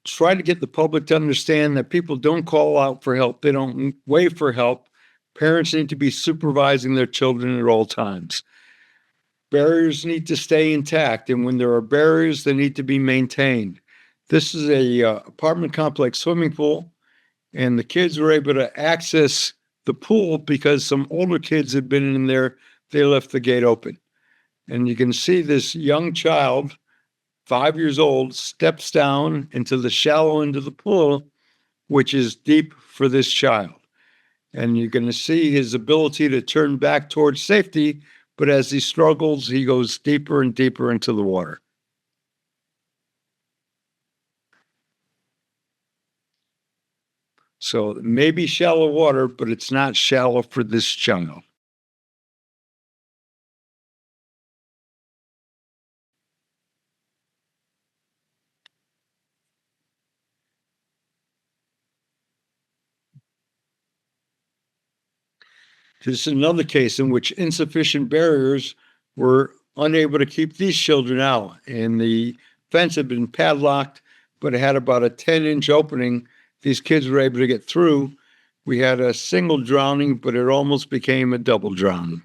try to get the public to understand that people don't call out for help. They don't wait for help. Parents need to be supervising their children at all times. Barriers need to stay intact, and when there are barriers, they need to be maintained. This is a apartment complex swimming pool, and the kids were able to access the pool because some older kids had been in there. They left the gate open. And you can see this young child, 5 years old, steps down into the shallow end of the pool, which is deep for this child. And you're going to see his ability to turn back towards safety, but as he struggles, he goes deeper and deeper into the water. So it may be shallow water, but it's not shallow for this child. This is another case in which insufficient barriers were unable to keep these children out. And the fence had been padlocked, but it had about a 10-inch opening. These kids were able to get through. We had a single drowning, but it almost became a double drowning.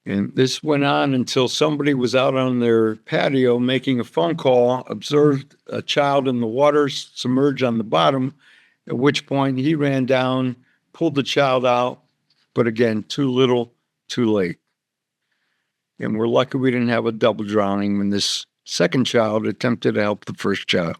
And this went on until somebody was out on their patio making a phone call, observed a child in the water submerged on the bottom, at which point he ran down, pulled the child out, but again, too little, too late. And we're lucky we didn't have a double drowning when this second child attempted to help the first child.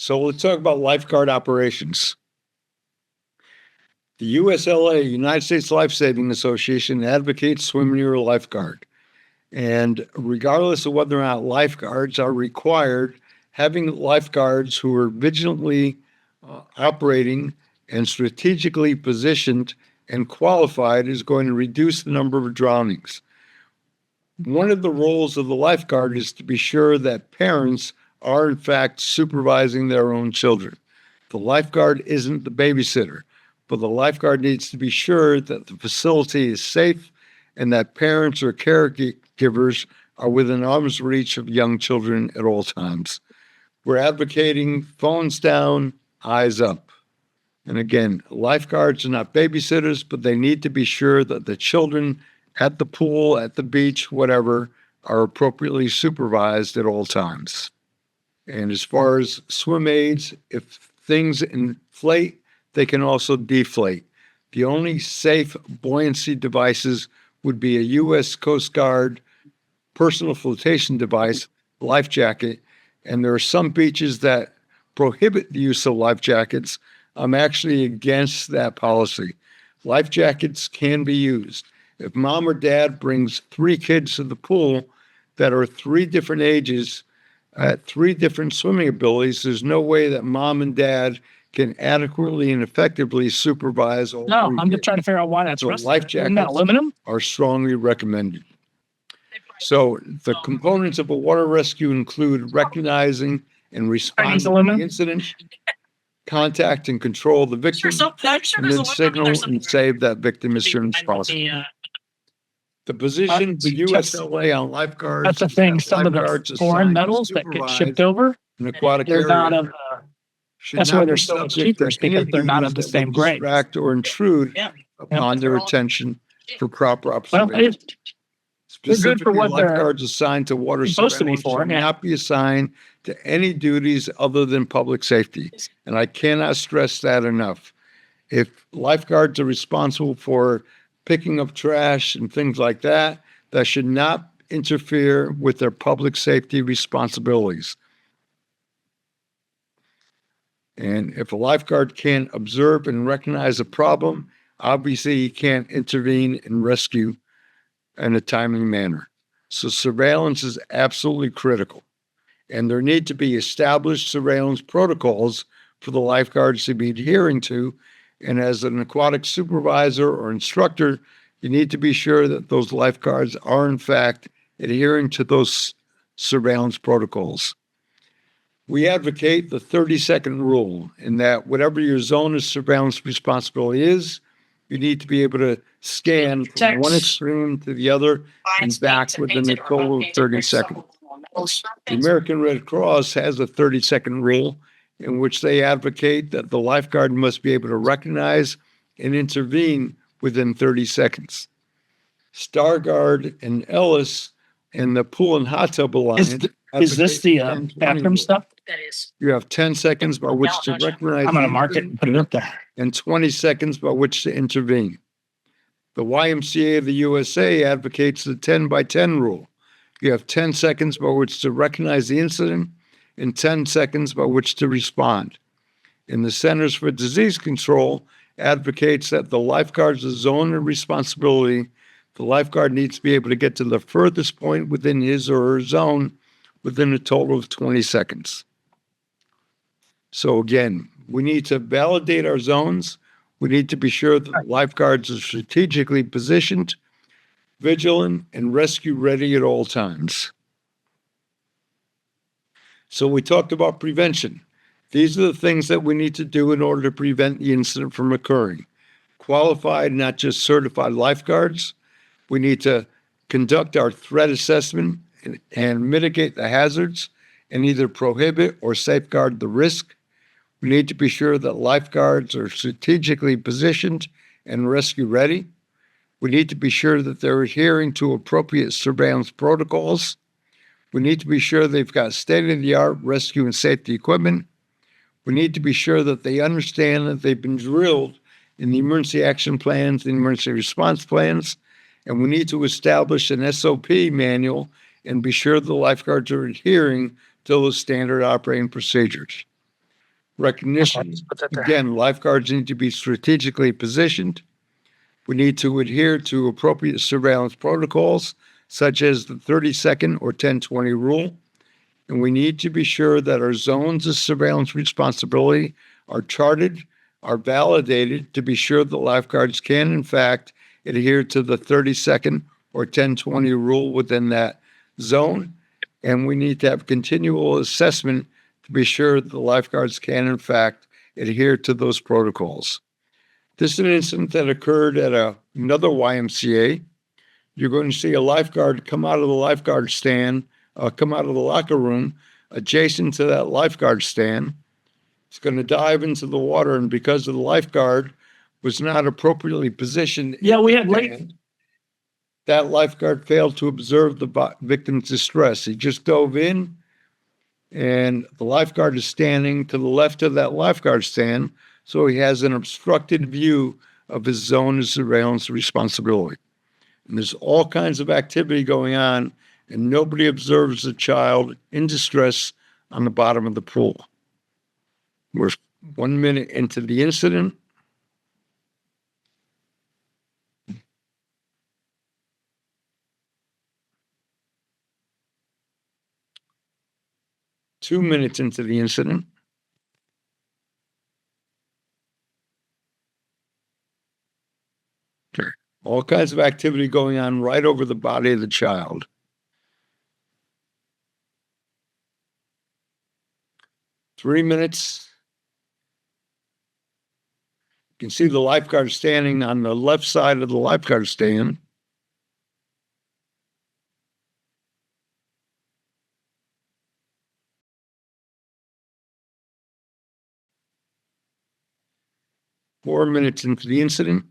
So let's talk about lifeguard operations. The USLA, United States Lifesaving Association, advocates swimming near a lifeguard. And regardless of whether or not lifeguards are required, having lifeguards who are vigilantly operating and strategically positioned and qualified is going to reduce the number of drownings. One of the roles of the lifeguard is to be sure that parents are in fact supervising their own children. The lifeguard isn't the babysitter, but the lifeguard needs to be sure that the facility is safe and that parents or caregivers are within arm's reach of young children at all times. We're advocating phones down, eyes up. And again, lifeguards are not babysitters, but they need to be sure that the children at the pool, at the beach, whatever, are appropriately supervised at all times. And as far as swim aids, if things inflate, they can also deflate. The only safe buoyancy devices would be a U.S. Coast Guard personal flotation device, life jacket. And there are some beaches that prohibit the use of life jackets. I'm actually against that policy. Life jackets can be used. If mom or dad brings 3 kids to the pool that are 3 different ages, at 3 different swimming abilities, there's no way that mom and dad can adequately and effectively supervise all No, 3 I'm just kids. trying to figure out why that's So rusted. life Isn't that jackets aluminum? are strongly recommended. So the components of a water rescue include recognizing and responding to the aluminum? incident, contact and control the victim, and then signal and save that victim as soon as possible. The position of the USLA on lifeguards. That's the is thing. that Some of the lifeguards foreign assigned to metals that get supervise shipped over, an aquatic they're area not of. should That's not why be they're so much subject to cheaper, is because any they're not duties of the that same would grade. distract or intrude Yeah. upon their attention for proper Well, observation. they're good for Specifically, what they're lifeguards assigned to water supposed to be surveillance for, should yeah. not be assigned to any duties other than public safety. And I cannot stress that enough. If lifeguards are responsible for picking up trash and things like that, that should not interfere with their public safety responsibilities. And if a lifeguard can't observe and recognize a problem, obviously he can't intervene and rescue in a timely manner. So surveillance is absolutely critical. And there need to be established surveillance protocols for the lifeguards to be adhering to. And as an aquatic supervisor or instructor, you need to be sure that those lifeguards are in fact adhering to those surveillance protocols. We advocate the 30-second rule in that whatever your zone of surveillance responsibility is, you need to be able to scan from one extreme to the other and back within a total of 30 seconds. The American Red Cross has a 30-second rule in which they advocate that the lifeguard must be able to recognize and intervene within 30 seconds. Starguard and Ellis and the Pool and Hot Tub Alliance. Is this the bathroom stuff? That is. You have 10 seconds by which to recognize I'm going to mark it and put it up there. and 20 seconds by which to intervene. The YMCA of the USA advocates the 10 by 10 rule. You have 10 seconds by which to recognize the incident and 10 seconds by which to respond. And the Centers for Disease Control advocates that the lifeguard's zone of responsibility. The lifeguard needs to be able to get to the furthest point within his or her zone within a total of 20 seconds. So again, we need to validate our zones. We need to be sure that lifeguards are strategically positioned, vigilant, and rescue ready at all times. So we talked about prevention. These are the things that we need to do in order to prevent the incident from occurring. Qualified, not just certified lifeguards. We need to conduct our threat assessment and mitigate the hazards and either prohibit or safeguard the risk. We need to be sure that lifeguards are strategically positioned and rescue ready. We need to be sure that they're adhering to appropriate surveillance protocols. We need to be sure they've got state-of-the-art rescue and safety equipment. We need to be sure that they understand that they've been drilled in the emergency action plans and emergency response plans. And we need to establish an SOP manual and be sure the lifeguards are adhering to those standard operating procedures. Recognition. Again, lifeguards need to be strategically positioned. We need to adhere to appropriate surveillance protocols, such as the 30-second or 10-20 rule. And we need to be sure that our zones of surveillance responsibility are charted, are validated to be sure that lifeguards can, in fact, adhere to the 30-second or 10-20 rule within that zone. And we need to have continual assessment to be sure that the lifeguards can, in fact, adhere to those protocols. This is an incident that occurred at another YMCA. You're going to see a lifeguard come out of the lifeguard stand, come out of the locker room adjacent to that lifeguard stand. It's going to dive into the water, and because of the lifeguard was not appropriately positioned, Yeah, we had late. that lifeguard failed to observe the victim's distress. He just dove in, and the lifeguard is standing to the left of that lifeguard stand, so he has an obstructed view of his zone of surveillance responsibility. And there's all kinds of activity going on, and nobody observes the child in distress on the bottom of the pool. We're 1 minute into the incident. Two minutes into the incident. All kinds of activity going on right over the body of the child. 3 minutes. You can see the lifeguard standing on the left side of the lifeguard stand. Four minutes into the incident.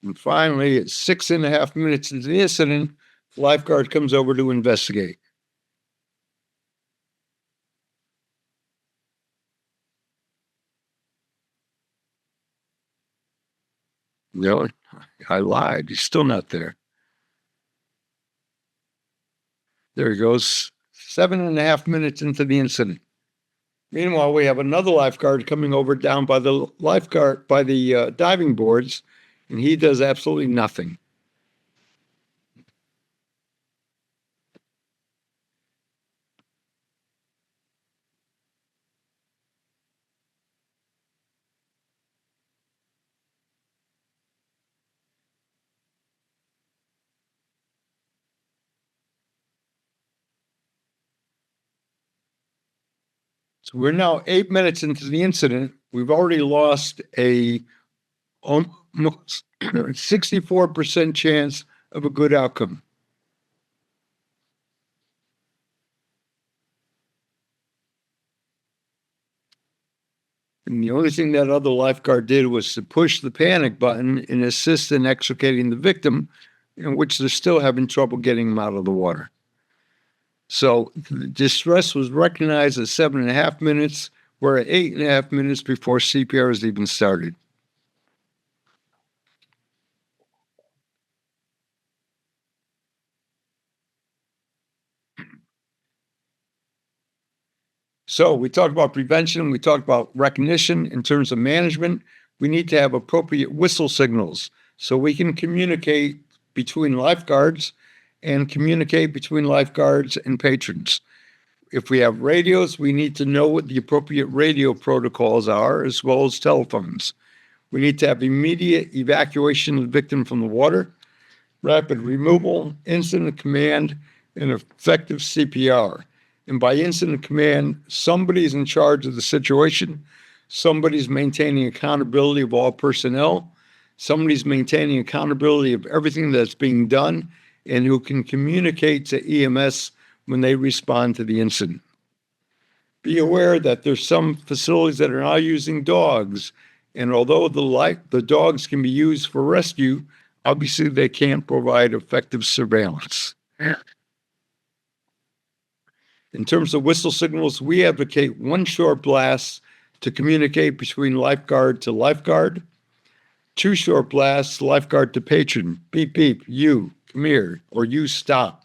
And finally, at 6.5 minutes into the incident, the lifeguard comes over to investigate. Really? I lied. He's still not there. There he goes. 7.5 minutes into the incident. Meanwhile, we have another lifeguard coming over down by the diving boards, and he does absolutely nothing. So we're now 8 minutes into the incident. We've already lost a almost 64% chance of a good outcome. And the only thing that other lifeguard did was to push the panic button and assist in extricating the victim, in which they're still having trouble getting him out of the water. So the distress was recognized at 7.5 minutes. We're at 8.5 minutes before CPR has even started. So we talked about prevention. We talked about recognition in terms of management. We need to have appropriate whistle signals so we can communicate between lifeguards and communicate between lifeguards and patrons. If we have radios, we need to know what the appropriate radio protocols are, as well as telephones. We need to have immediate evacuation of the victim from the water, rapid removal, incident command, and effective CPR. And by incident command, somebody's in charge of the situation. Somebody's maintaining accountability of all personnel. Somebody's maintaining accountability of everything that's being done and who can communicate to EMS when they respond to the incident. Be aware that there's some facilities that are now using dogs. And although the dogs can be used for rescue, obviously they can't provide effective surveillance. In terms of whistle signals, we advocate one short blast to communicate between lifeguard to lifeguard, two short blasts, lifeguard to patron, beep, beep, you, come here, or you stop.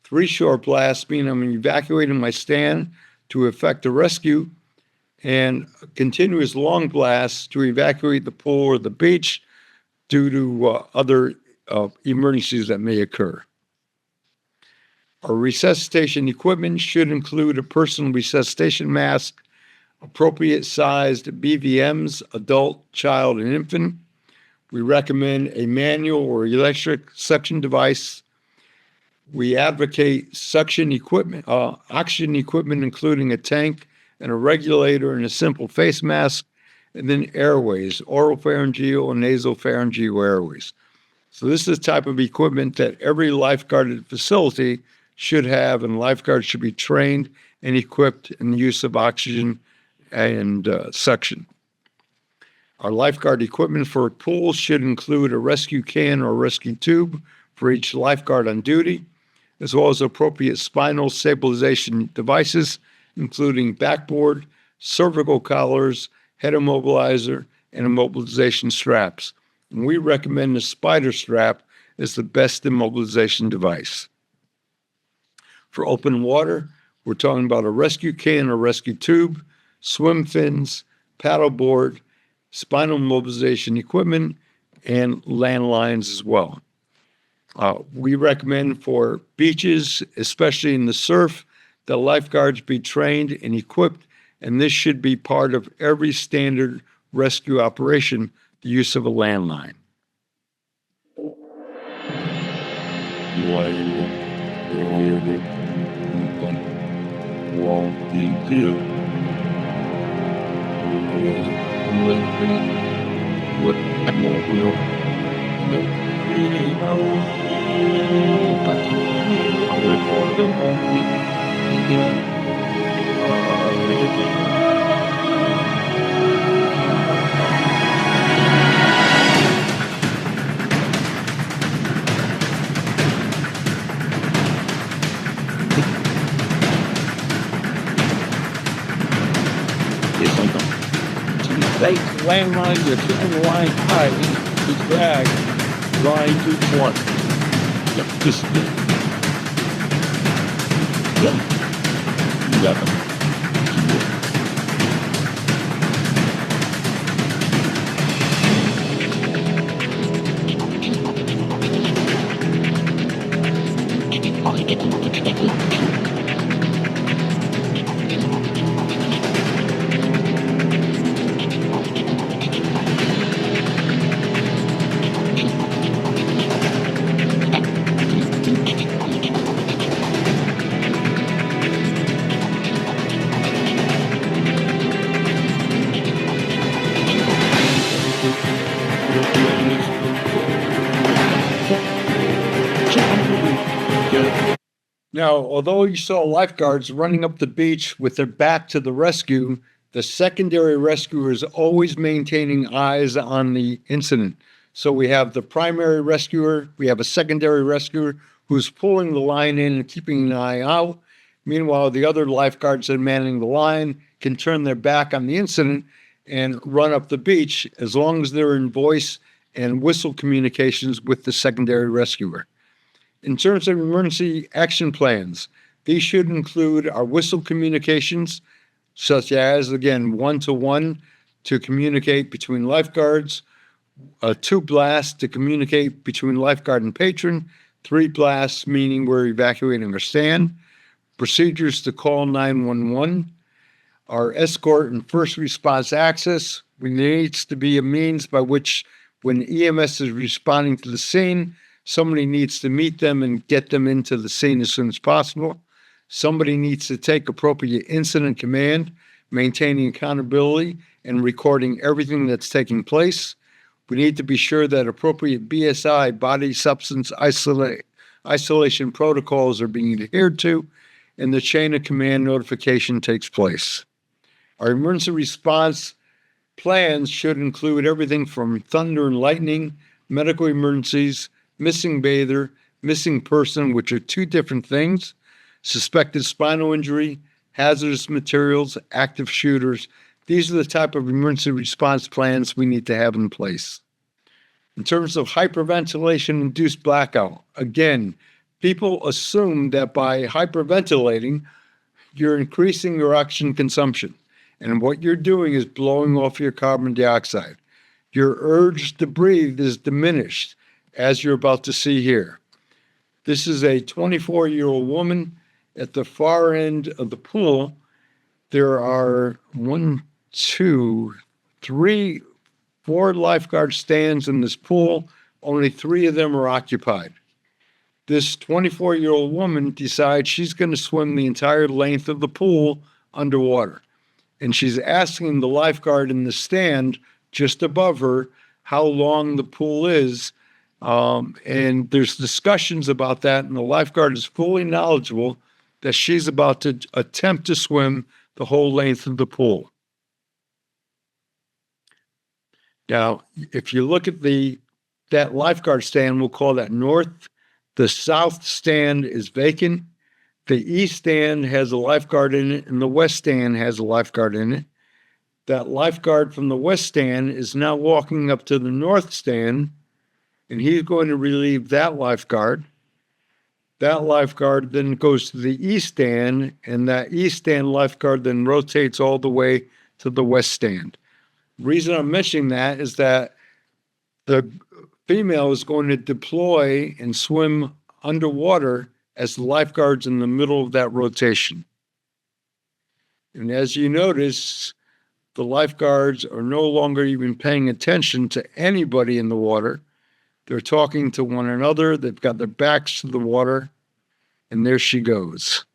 Three short blasts mean I'm evacuating my stand to effect a rescue, and a continuous long blast to evacuate the pool or the beach due to other emergencies that may occur. Our resuscitation equipment should include a personal resuscitation mask, appropriate sized BVMs, adult, child, and infant. We recommend a manual or electric suction device. We advocate suction equipment, oxygen equipment, including a tank and a regulator and a simple face mask, and then airways, oropharyngeal and nasopharyngeal airways. So this is the type of equipment that every lifeguarded facility should have, and lifeguards should be trained and equipped in the use of oxygen and suction. Our lifeguard equipment for pools should include a rescue can or rescue tube for each lifeguard on duty, as well as appropriate spinal stabilization devices, including backboard, cervical collars, head immobilizer, and immobilization straps. And we recommend the spider strap as the best immobilization device. For open water, we're talking about a rescue can or rescue tube, swim fins, paddleboard, spinal mobilization equipment, and landlines as well. We recommend for beaches, especially in the surf, that lifeguards be trained and equipped, and this should be part of every standard rescue operation, the use of a landline. Take landline, you're keeping the line high, to drag line to one. Yep, just yep. You got them. Now, although you saw lifeguards running up the beach with their back to the rescue, the secondary rescuer is always maintaining eyes on the incident. So we have the primary rescuer, we have a secondary rescuer who's pulling the line in and keeping an eye out. Meanwhile, the other lifeguards that are manning the line can turn their back on the incident and run up the beach as long as they're in voice and whistle communications with the secondary rescuer. In terms of emergency action plans, these should include our whistle communications, such as, again, one-to-one to communicate between lifeguards, a 2-blast to communicate between lifeguard and patron, 3 blasts meaning we're evacuating our stand, procedures to call 911, our escort and first response access. There needs to be a means by which when EMS is responding to the scene, somebody needs to meet them and get them into the scene as soon as possible. Somebody needs to take appropriate incident command, maintaining accountability and recording everything that's taking place. We need to be sure that appropriate BSI, body substance isolation protocols, are being adhered to, and the chain of command notification takes place. Our emergency response plans should include everything from thunder and lightning, medical emergencies, missing bather, missing person, which are 2 different things, suspected spinal injury, hazardous materials, active shooters. These are the type of emergency response plans we need to have in place. In terms of hyperventilation-induced blackout, again, people assume that by hyperventilating, you're increasing your oxygen consumption. And what you're doing is blowing off your carbon dioxide. Your urge to breathe is diminished, as you're about to see here. This is a 24-year-old woman at the far end of the pool. There are 4 lifeguard stands in this pool. Only 3 of them are occupied. this 24-year-old woman decides she's going to swim the entire length of the pool underwater. And she's asking the lifeguard in the stand just above her how long the pool is. And there's discussions about that, and the lifeguard is fully knowledgeable that she's about to attempt to swim the whole length of the pool. Now, if you look at that lifeguard stand, we'll call that north. The south stand is vacant. The east stand has a lifeguard in it, and the west stand has a lifeguard in it. That lifeguard from the west stand is now walking up to the north stand, and he's going to relieve that lifeguard. That lifeguard then goes to the east stand, and that east stand lifeguard then rotates all the way to the west stand. The reason I'm mentioning that is that the female is going to deploy and swim underwater as the lifeguard's in the middle of that rotation. And as you notice, the lifeguards are no longer even paying attention to anybody in the water. They're talking to one another. They've got their backs to the water, and there she goes.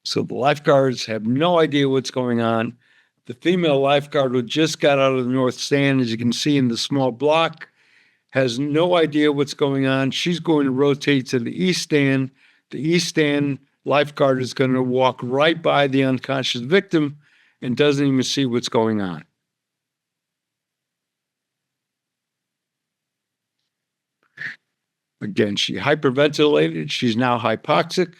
So the lifeguards have no idea what's going on. The female lifeguard who just got out of the north stand, as you can see in the small block, has no idea what's going on. She's going to rotate to the east stand. The east stand lifeguard is going to walk right by the unconscious victim and doesn't even see what's going on. Again, she hyperventilated. She's now hypoxic.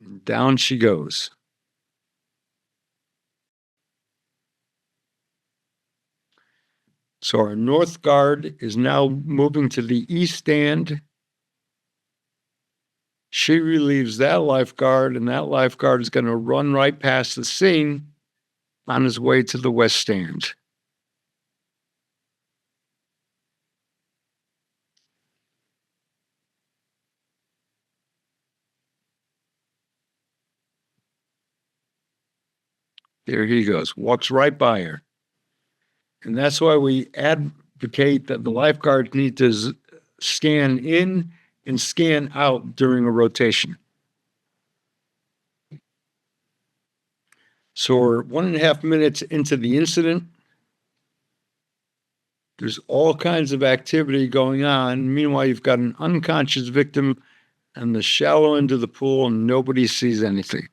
And down she goes. So our north guard is now moving to the east stand. She relieves that lifeguard, and that lifeguard is going to run right past the scene on his way to the west stand. There he goes, walks right by her. And that's why we advocate that the lifeguards need to scan in and scan out during a rotation. So we're 1.5 minutes into the incident. There's all kinds of activity going on. Meanwhile, you've got an unconscious victim on the shallow end of the pool, and nobody sees anything.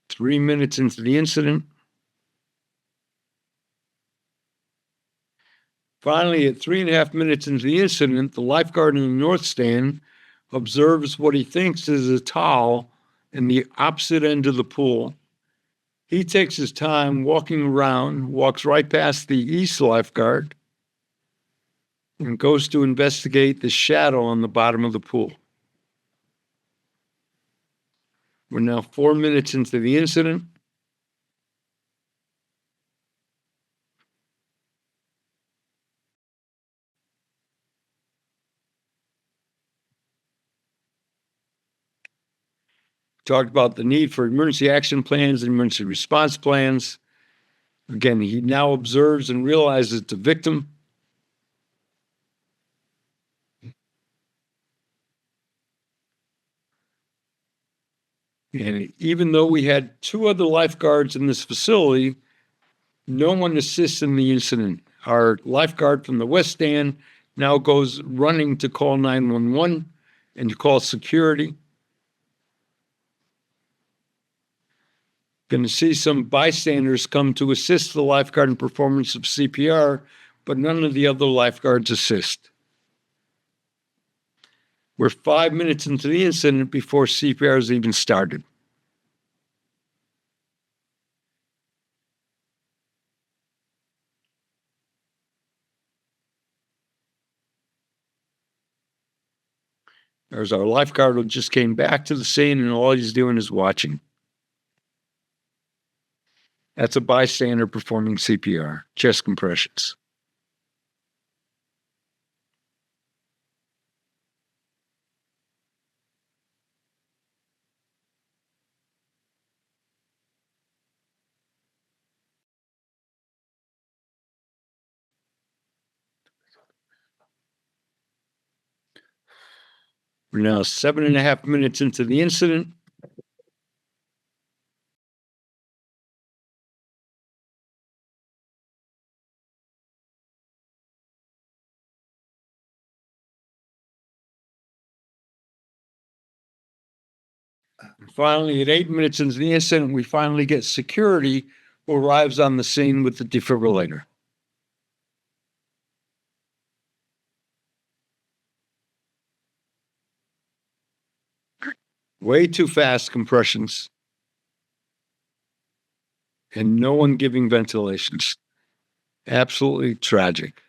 Three minutes into the incident. Finally, at 3.5 minutes into the incident, the lifeguard in the north stand observes what he thinks is a towel in the opposite end of the pool. He takes his time walking around, walks right past the east lifeguard, and goes to investigate the shadow on the bottom of the pool. We're now 4 minutes into the incident. Talked about the need for emergency action plans and emergency response plans. Again, he now observes and realizes the victim. And even though we had 2 other lifeguards in this facility, no one assists in the incident. Our lifeguard from the west stand now goes running to call 911 and to call security. Going to see some bystanders come to assist the lifeguard in performance of CPR, but none of the other lifeguards assist. We're 5 minutes into the incident before CPR has even started. There's our lifeguard who just came back to the scene, and all he's doing is watching. That's a bystander performing CPR, chest compressions. We're now 7.5 minutes into the incident. Finally, at 8 minutes into the incident, we finally get security who arrives on the scene with the defibrillator. Way too fast compressions. And no one giving ventilations. Absolutely tragic.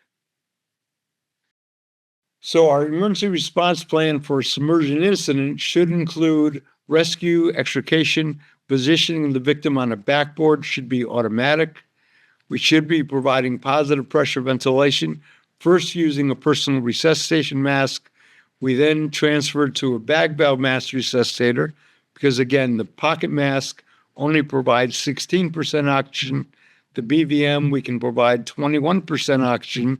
So our emergency response plan for a submersion incident should include rescue, extrication, positioning the victim on a backboard should be automatic. We should be providing positive pressure ventilation, first using a personal resuscitation mask. We then transfer to a bag valve mask resuscitator because, again, the pocket mask only provides 16% oxygen. The BVM, we can provide 21% oxygen,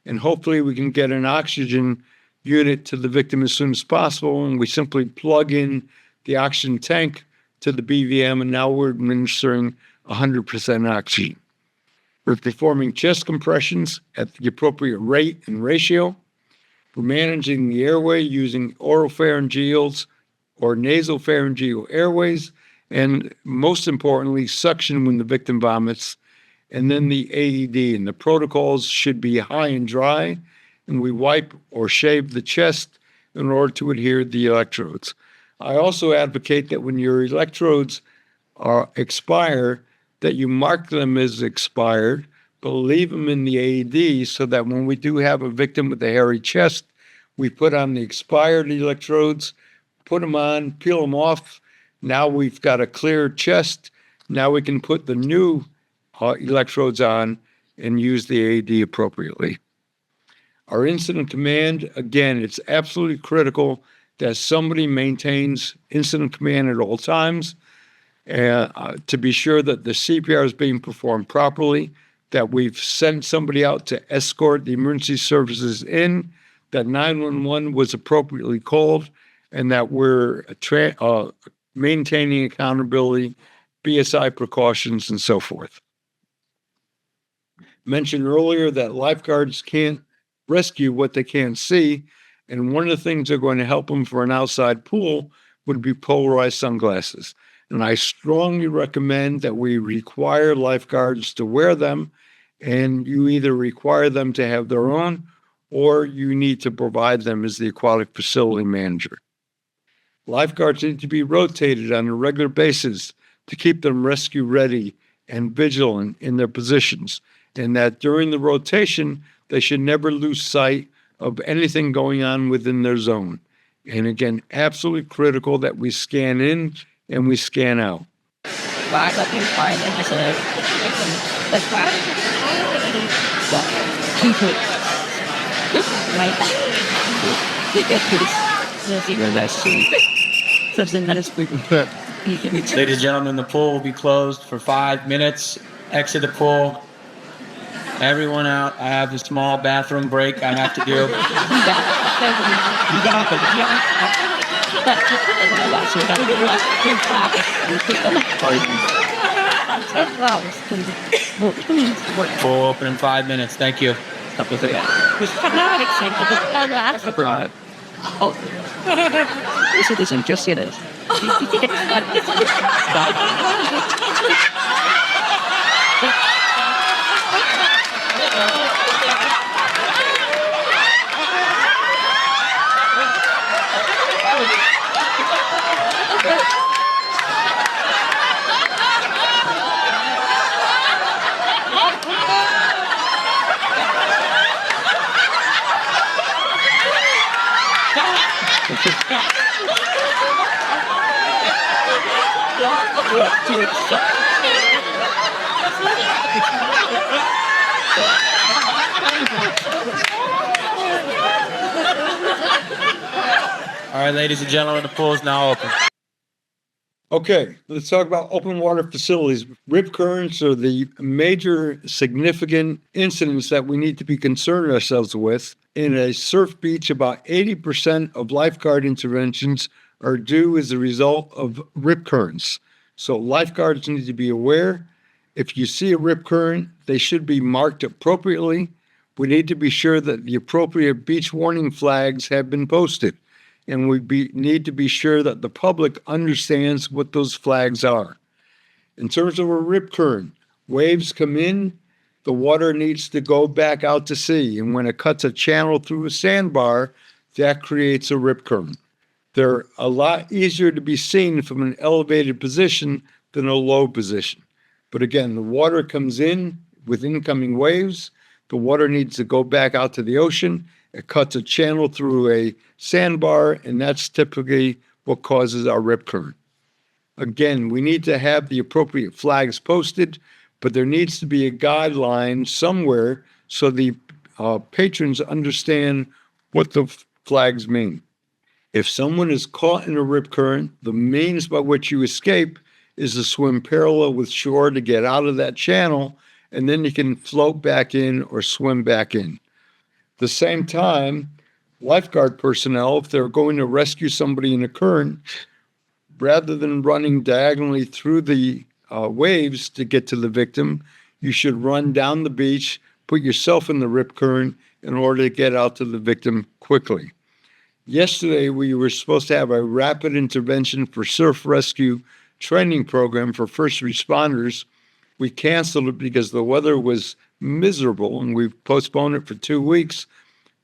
and hopefully we can get an oxygen unit to the victim as soon as possible. And we simply plug in the oxygen tank to the BVM, and now we're administering 100% oxygen. We're performing chest compressions at the appropriate rate and ratio. We're managing the airway using oropharyngeals or nasopharyngeal airways, and most importantly, suction when the victim vomits. And then the AED, and the protocols should be high and dry, and we wipe or shave the chest in order to adhere to the electrodes. I also advocate that when your electrodes expire, that you mark them as expired, but leave them in the AED so that when we do have a victim with a hairy chest, we put on the expired electrodes, put them on, peel them off. Now we've got a clear chest. Now we can put the new electrodes on and use the AED appropriately. Our incident command, again, it's absolutely critical that somebody maintains incident command at all times to be sure that the CPR is being performed properly, that we've sent somebody out to escort the emergency services in, that 911 was appropriately called, and that we're maintaining accountability, BSI precautions, and so forth. Mentioned earlier that lifeguards can't rescue what they can't see, and one of the things that are going to help them for an outside pool would be polarized sunglasses. And I strongly recommend that we require lifeguards to wear them, and you either require them to have their own or you need to provide them as the aquatic facility manager. Lifeguards need to be rotated on a regular basis to keep them rescue ready and vigilant in their positions, and that during the rotation, they should never lose sight of anything going on within their zone. And again, absolutely critical that we scan in and we scan out. Ladies and gentlemen, the pool will be closed for 5 minutes. Exit the pool. Everyone out. I have a small bathroom break I have to do. Pool open in 5 minutes. Thank you. This isn't just it is. All right, ladies and gentlemen, the pool is now open. Okay, let's talk about open water facilities. Rip currents are the major significant incidents that we need to be concerned ourselves with. In a surf beach, about 80% of lifeguard interventions are due as a result of rip currents. So lifeguards need to be aware. If you see a rip current, they should be marked appropriately. We need to be sure that the appropriate beach warning flags have been posted. And need to be sure that the public understands what those flags are. In terms of a rip current, waves come in, the water needs to go back out to sea. And when it cuts a channel through a sandbar, that creates a rip current. They're a lot easier to be seen from an elevated position than a low position. But again, the water comes in with incoming waves. The water needs to go back out to the ocean. It cuts a channel through a sandbar, and that's typically what causes our rip current. Again, we need to have the appropriate flags posted, but there needs to be a guideline somewhere so the patrons understand what the flags mean. If someone is caught in a rip current, the means by which you escape is to swim parallel with shore to get out of that channel, and then you can float back in or swim back in. At the same time, lifeguard personnel, if they're going to rescue somebody in a current, rather than running diagonally through the waves to get to the victim, you should run down the beach, put yourself in the rip current in order to get out to the victim quickly. Yesterday, we were supposed to have a rapid intervention for surf rescue training program for first responders. We canceled it because the weather was miserable, and we've postponed it for 2 weeks.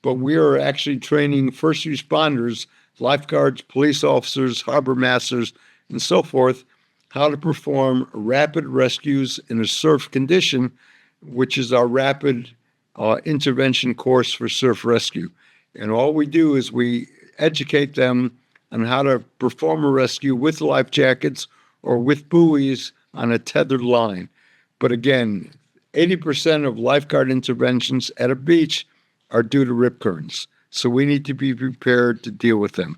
But we are actually training first responders, lifeguards, police officers, harbor masters, and so forth, how to perform rapid rescues in a surf condition, which is our rapid intervention course for surf rescue. And all we do is we educate them on how to perform a rescue with life jackets or with buoys on a tethered line. But again, 80% of lifeguard interventions at a beach are due to rip currents. So we need to be prepared to deal with them.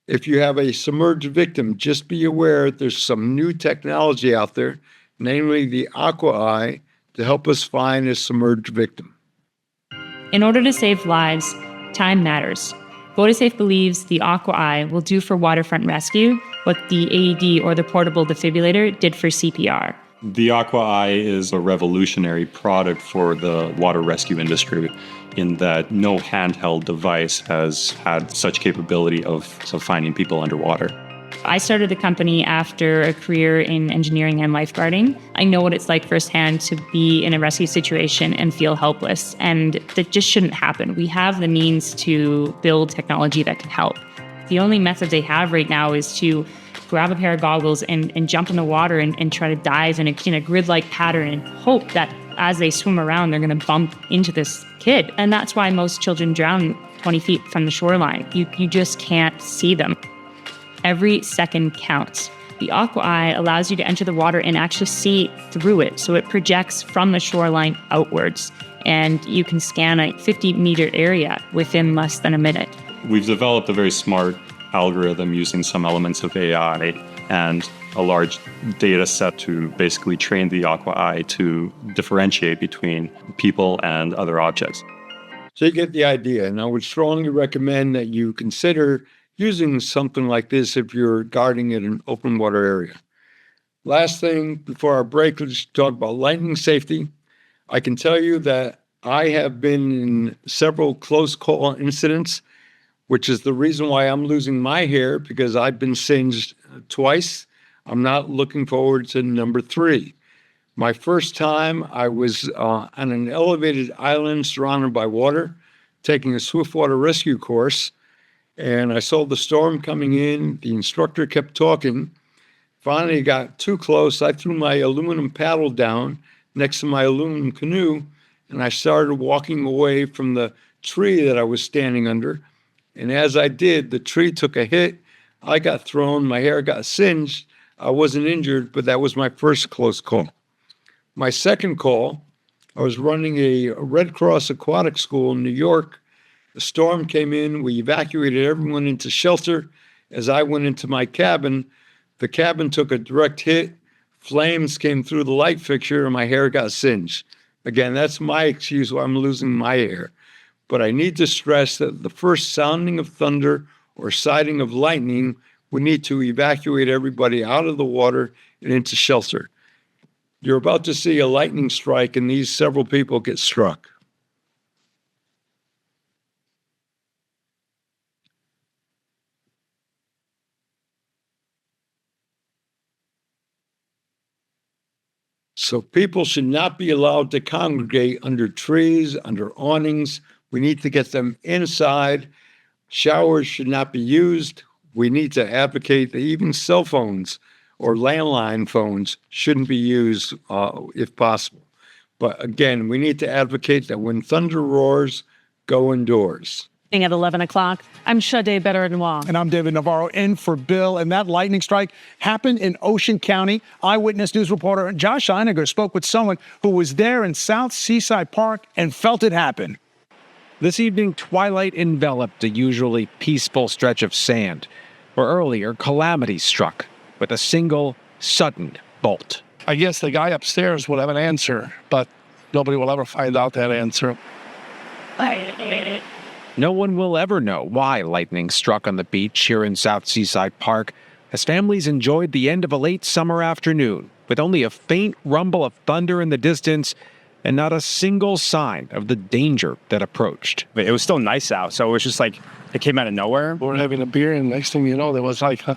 If you have a submerged victim, just be aware there's some new technology out there, namely the Aquatic, to help us find a submerged victim. In order to save lives, time matters. VodaSafe believes the Aquatic will do for waterfront rescue what the AED or the portable defibrillator did for CPR. The Aquatic is a revolutionary product for the water rescue industry in that no handheld device has had such capability of finding people underwater. I started the company after a career in engineering and lifeguarding. I know what it's like firsthand to be in a rescue situation and feel helpless, and that just shouldn't happen. We have the means to build technology that can help. The only method they have right now is to grab a pair of goggles and jump in the water and try to dive in a grid-like pattern and hope that as they swim around, they're going to bump into this kid. And that's why most children drown 20 feet from the shoreline. You just can't see them. Every second counts. The Aquatic allows you to enter the water and actually see through it. So it projects from the shoreline outwards, and you can scan a 50-meter area within less than a minute. We've developed a very smart algorithm using some elements of AI and a large data set to basically train the Aquatic to differentiate between people and other objects. So you get the idea, and I would strongly recommend that you consider using something like this if you're guarding in an open water area. Last thing before our break, let's talk about lightning safety. I can tell you that I have been in several close call incidents, which is the reason why I'm losing my hair, because I've been singed twice. I'm not looking forward to number 3. My first time, I was on an elevated island surrounded by water, taking a swiftwater rescue course, and I saw the storm coming in. The instructor kept talking. Finally, it got too close. I threw my aluminum paddle down next to my aluminum canoe, and I started walking away from the tree that I was standing under. And as I did, the tree took a hit. I got thrown. My hair got singed. I wasn't injured, but that was my first close call. My second call, I was running a Red Cross aquatic school in New York. The storm came in. We evacuated everyone into shelter. As I went into my cabin, the cabin took a direct hit. Flames came through the light fixture, and my hair got singed. Again, that's my excuse why I'm losing my hair. but I need to stress that the first sounding of thunder or sighting of lightning, we need to evacuate everybody out of the water and into shelter. You're about to see a lightning strike, and these several people get struck. So people should not be allowed to congregate under trees, under awnings. We need to get them inside. Showers should not be used. We need to advocate that even cell phones or landline phones shouldn't be used if possible. But again, we need to advocate that when thunder roars, go indoors. At 11 o'clock, I'm Sade Better-Noir. And I'm David Navarro in for Bill. And that lightning strike happened in Ocean County. Eyewitness News reporter Josh Einiger spoke with someone who was there in South Seaside Park and felt it happen. This evening, twilight enveloped a usually peaceful stretch of sand, where earlier calamity struck with a single, sudden bolt. I guess the guy upstairs will have an answer, but nobody will ever find out that answer. No one will ever know why lightning struck on the beach here in South Seaside Park, as families enjoyed the end of a late summer afternoon, with only a faint rumble of thunder in the distance and not a single sign of the danger that approached. It was still nice out, so it was just like it came out of nowhere. We're having a beer, and next thing you know, there was like a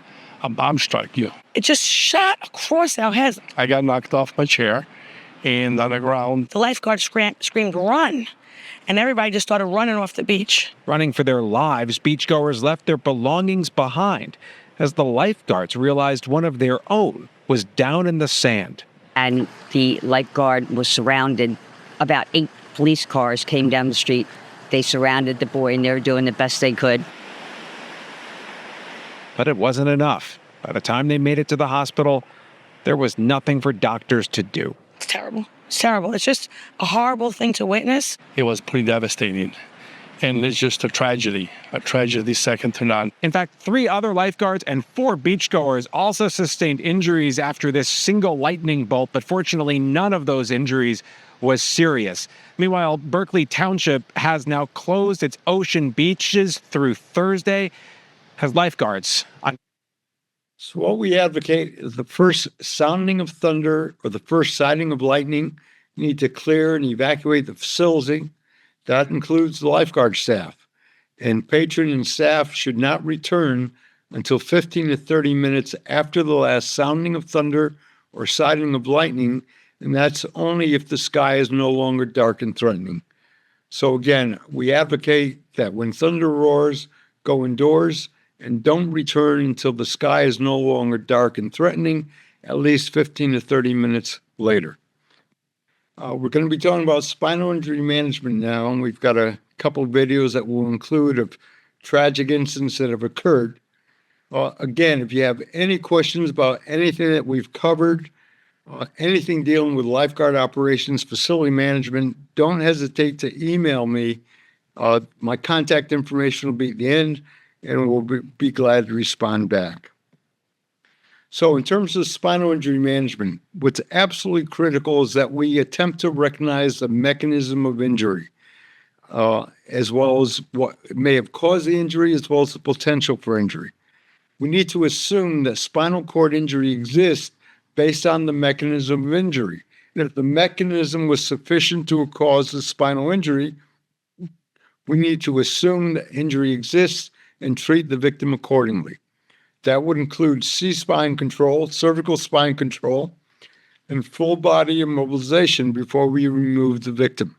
bomb struck you. It just shot across our heads. I got knocked off my chair and on the ground. The lifeguard screamed, "Run!" And everybody just started running off the beach. Running for their lives, beachgoers left their belongings behind as the lifeguards realized one of their own was down in the sand. And the lifeguard was surrounded. About 8 police cars came down the street. They surrounded the boy, and they were doing the best they could. But it wasn't enough. By the time they made it to the hospital, there was nothing for doctors to do. It's terrible. It's terrible. It's just a horrible thing to witness. It was pretty devastating. And it's just a tragedy second to none. In fact, 3 other lifeguards and 4 beachgoers also sustained injuries after this single lightning bolt, but fortunately none of those injuries was serious. Meanwhile, Berkeley Township has now closed its ocean beaches through Thursday as lifeguards. So what we advocate is the first sounding of thunder or the first sighting of lightning, you need to clear and evacuate the facility. That includes the lifeguard staff. And patron and staff should not return until 15 to 30 minutes after the last sounding of thunder or sighting of lightning, and that's only if the sky is no longer dark and threatening. So again, we advocate that when thunder roars, go indoors and don't return until the sky is no longer dark and threatening, at least 15 to 30 minutes later. We're going to be talking about spinal injury management now, and we've got a couple of videos that will include of tragic incidents that have occurred. Again, if you have any questions about anything that we've covered, anything dealing with lifeguard operations, facility management, don't hesitate to email me. My contact information will be at the end, and we'll be glad to respond back. So in terms of spinal injury management, what's absolutely critical is that we attempt to recognize the mechanism of injury, as well as what may have caused the injury, as well as the potential for injury. We need to assume that spinal cord injury exists based on the mechanism of injury. And if the mechanism was sufficient to cause the spinal injury, we need to assume that injury exists and treat the victim accordingly. That would include C-spine control, cervical spine control, and full body immobilization before we remove the victim.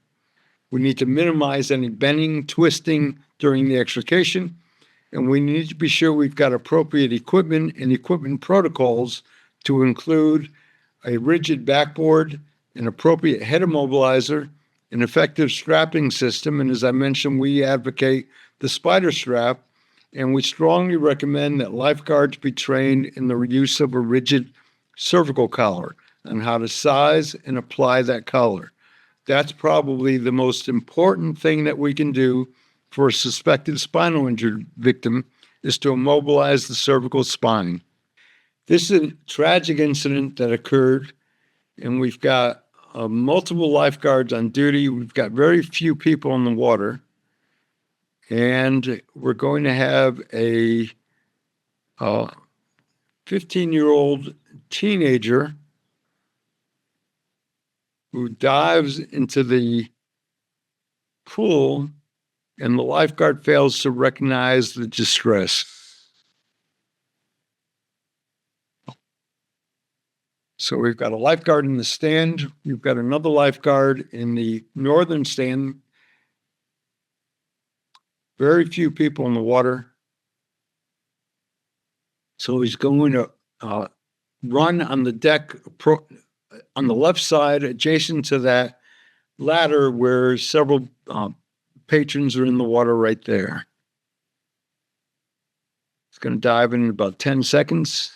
We need to minimize any bending, twisting during the extrication, and we need to be sure we've got appropriate equipment and equipment protocols to include a rigid backboard, an appropriate head immobilizer, an effective strapping system, and as I mentioned, we advocate the spider strap, and we strongly recommend that lifeguards be trained in the use of a rigid cervical collar and how to size and apply that collar. That's probably the most important thing that we can do for a suspected spinal injury victim is to immobilize the cervical spine. This is a tragic incident that occurred, and we've got multiple lifeguards on duty. We've got very few people in the water. And we're going to have a 15-year-old teenager who dives into the pool, and the lifeguard fails to recognize the distress. So we've got a lifeguard in the stand. We've got another lifeguard in the northern stand. Very few people in the water. So he's going to run on the deck on the left side, adjacent to that ladder where several patrons are in the water right there. He's going to dive in about 10 seconds.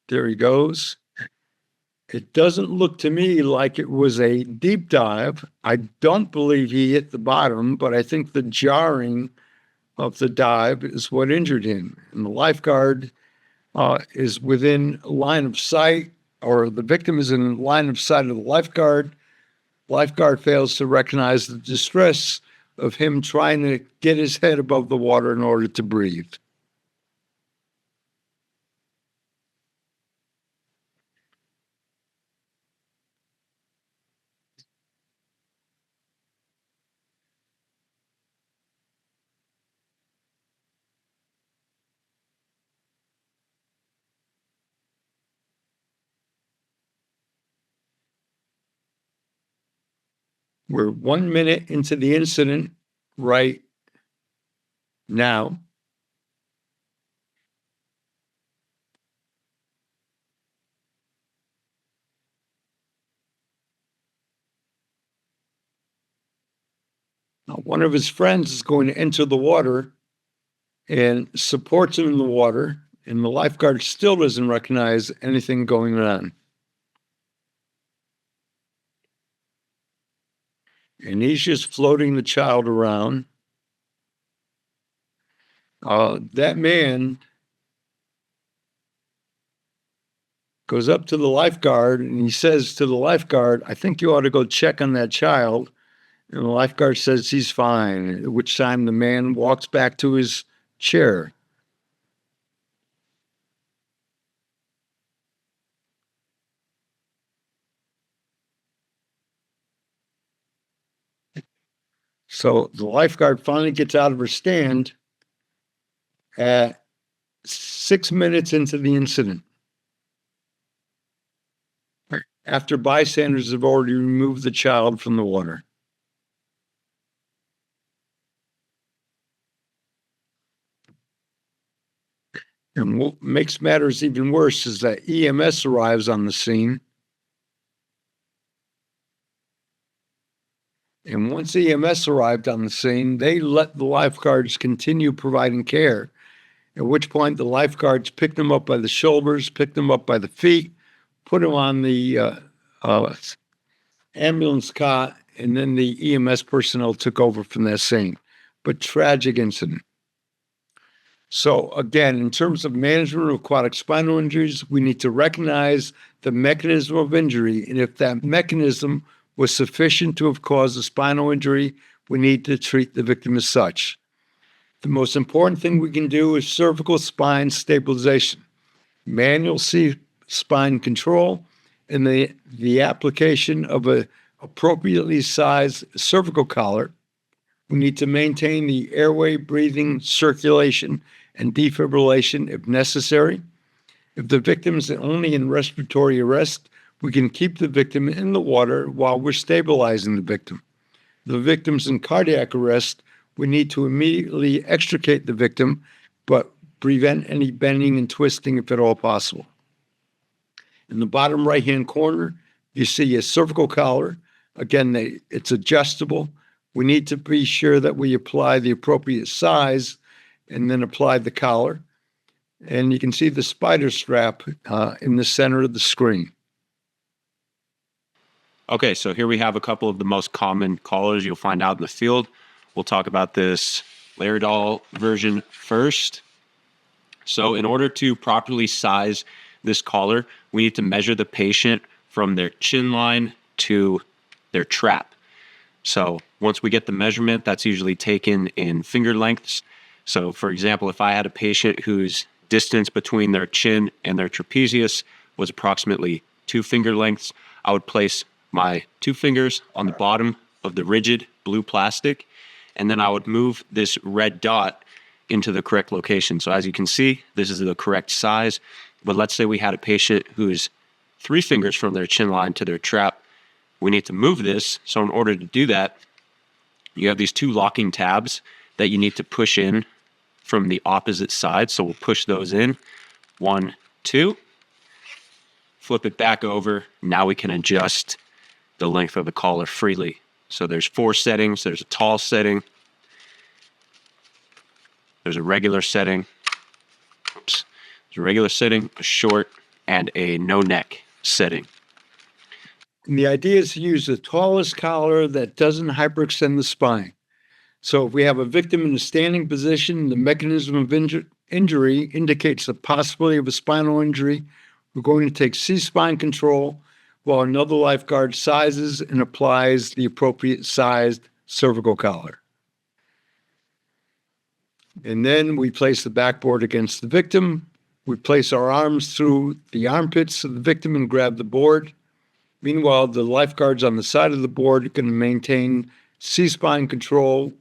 There he goes. It doesn't look to me like it was a deep dive. I don't believe he hit the bottom, but I think the jarring of the dive is what injured him. And the lifeguard is within line of sight, or the victim is in line of sight of the lifeguard. Lifeguard fails to recognize the distress of him trying to get his head above the water in order to breathe. We're 1 minute into the incident right now. Now, one of his friends is going to enter the water and supports him in the water, and the lifeguard still doesn't recognize anything going on. And he's just floating the child around. That man goes up to the lifeguard and he says to the lifeguard, "I think you ought to go check on that child." And the lifeguard says he's fine, at which time the man walks back to his chair. So the lifeguard finally gets out of her stand at 6 minutes into the incident, after bystanders have already removed the child from the water. And what makes matters even worse is that EMS arrives on the scene. And once EMS arrived on the scene, they let the lifeguards continue providing care, at which point the lifeguards picked them up by the shoulders, picked them up by the feet, put them on the ambulance cot, and then the EMS personnel took over from that scene. But tragic incident. So again, in terms of management of aquatic spinal injuries, we need to recognize the mechanism of injury. And if that mechanism was sufficient to have caused a spinal injury, we need to treat the victim as such. The most important thing we can do is cervical spine stabilization, manual spine control, and the application of an appropriately sized cervical collar. We need to maintain the airway, breathing, circulation, and defibrillation if necessary. If the victim is only in respiratory arrest, we can keep the victim in the water while we're stabilizing the victim. If the victim's in cardiac arrest, we need to immediately extricate the victim, but prevent any bending and twisting if at all possible. In the bottom right-hand corner, you see a cervical collar. Again, it's adjustable. We need to be sure that we apply the appropriate size and then apply the collar. And you can see the spider strap in the center of the screen. Okay, so here we have a couple of the most common collars you'll find out in the field. We'll talk about this Laerdal version first. So in order to properly size this collar, we need to measure the patient from their chin line to their trap. So once we get the measurement, that's usually taken in finger lengths. So for example, if I had a patient whose distance between their chin and their trapezius was approximately 2 finger lengths, I would place my 2 fingers on the bottom of the rigid blue plastic, and then I would move this red dot into the correct location. So as you can see, this is the correct size. But let's say we had a patient who is 3 fingers from their chin line to their trap. We need to move this. So in order to do that, you have these 2 locking tabs that you need to push in from the opposite side. So we'll push those in. 1, 2. Flip it back over. Now we can adjust the length of the collar freely. So there's 4 settings. There's a tall setting. There's a regular setting. Oops. There's a regular setting, a short, and a no neck setting. And the idea is to use the tallest collar that doesn't hyperextend the spine. So if we have a victim in a standing position, the mechanism of injury indicates the possibility of a spinal injury. We're going to take C-spine control while another lifeguard sizes and applies the appropriate sized cervical collar. And then we place the backboard against the victim. We place our arms through the armpits of the victim and grab the board. Meanwhile, the lifeguards on the side of the board can maintain C-spine control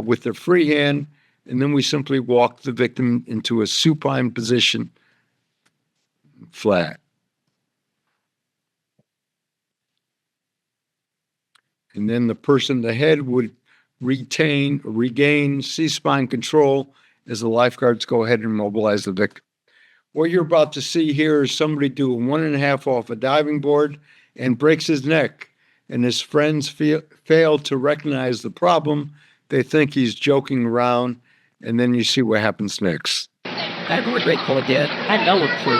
with their free hand, and then we simply walk the victim into a supine position, flat. And then the person at the head would regain C-spine control as the lifeguards go ahead and mobilize the victim. What you're about to see here is somebody do a 1.5 off a diving board and breaks his neck, and his friends fail to recognize the problem. They think he's joking around, and then you see what happens next. That's a great call, Dad. I know it's true.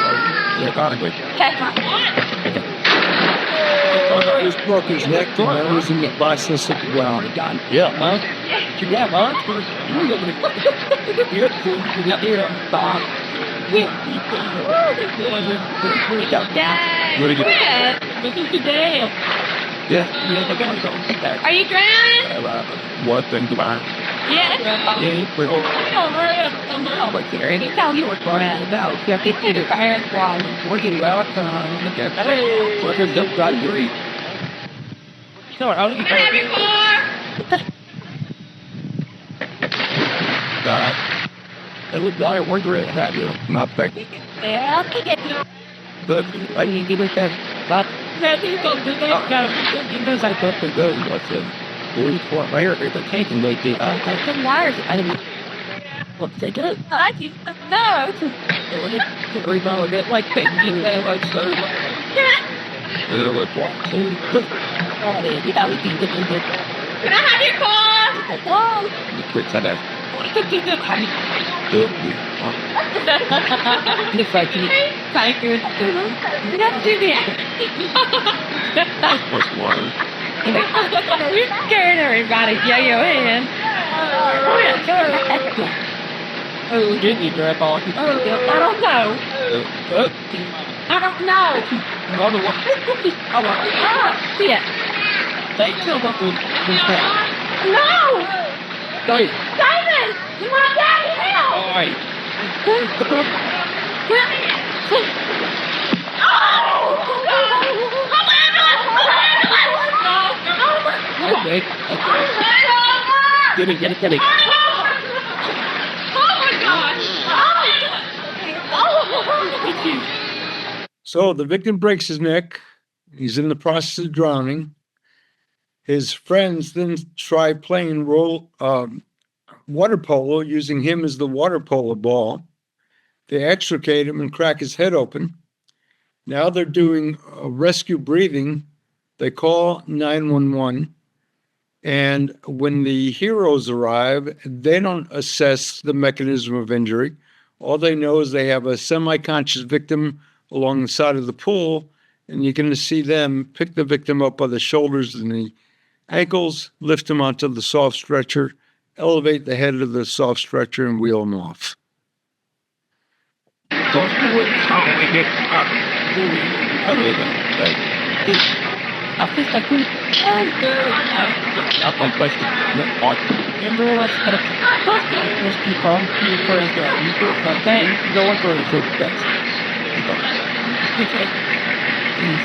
You're gonna be. He broke his neck, and that was in the process of the ground. Yeah, man. Yeah, man. Are you drowning? What thing do I? Yeah. He told you what's going on about. You have to get the fire squad. Working well. What is the battery? Sure, I'll get It was I wonder if have you not back. Yeah, I'll get you. But I need to get that. But that is going to go. because I thought the good was it. We for where is the taking they did. I can wire it. I didn't. What they did? I didn't know. We know that like they did that like so. It was what? You know, we can get it. Can I have your car? Whoa. You quit that. Looks like you. Thank you. You have to do that. What's one? You're scaring everybody. Yeah, your hand. Oh, did you grab all? I don't know. I don't know. Another one. Yeah. They killed up with No! Dave. Simon! You want daddy help? All right. Okay. Get it. So the victim breaks his neck. He's in the process of drowning. His friends then try playing water polo, using him as the water polo ball. They extricate him and crack his head open. Now they're doing rescue breathing. They call 911. And when the heroes arrive, they don't assess the mechanism of injury. All they know is they have a semi-conscious victim along the side of the pool, and you're going to see them pick the victim up by the shoulders and the ankles, lift him onto the soft stretcher, elevate the head of the soft stretcher, and wheel him off. don't do it. How do we get up? I think I could. Up on question. Remember what's going to most people encourage the people okay? No one for the best. Okay.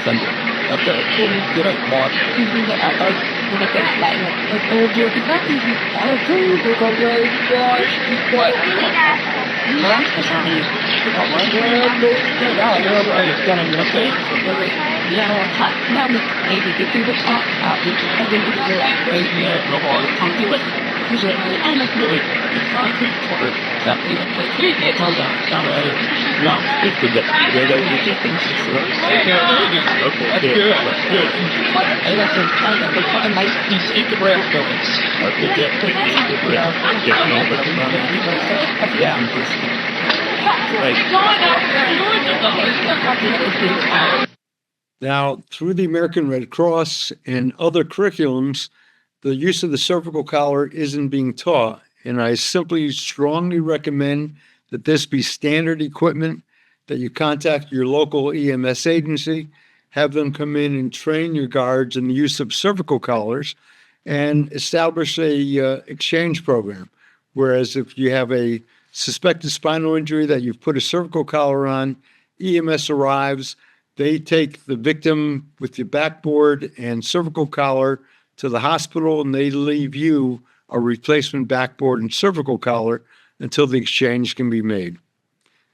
Sunday. After get a lot. I look at it like I told you exactly. I told you to go play watch what lunch or something. I wonder now maybe the people talk about it. I think it's like right here, no one can't do it. Because I'm not really concrete for that even like it comes down no, it's good. We're going to do things. Okay, that's good. I got to find out the time I take the breath going. Okay, take the breath. Yeah, I'm just Now, through the American Red Cross and other curriculums, the use of the cervical collar isn't being taught, and I simply strongly recommend that this be standard equipment, that you contact your local EMS agency, have them come in and train your guards in the use of cervical collars, and establish a exchange program. Whereas if you have a suspected spinal injury that you've put a cervical collar on, EMS arrives, they take the victim with the backboard and cervical collar to the hospital, and they leave you a replacement backboard and cervical collar until the exchange can be made.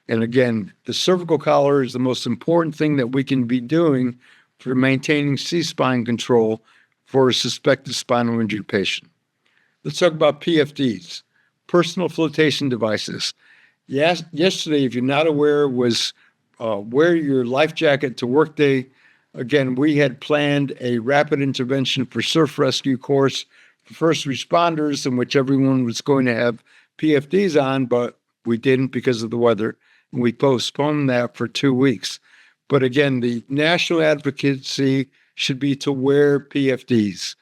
And again, the cervical collar is the most important thing that we can be doing for maintaining C-spine control for a suspected spinal injury patient. Let's talk about PFDs, personal flotation devices. Yes, yesterday, if you're not aware, was wear your life jacket to work day. Again, we had planned a rapid intervention for surf rescue course for first responders in which everyone was going to have PFDs on, but we didn't because of the weather. And we postponed that for 2 weeks. But again, the national advocacy should be to wear PFDs.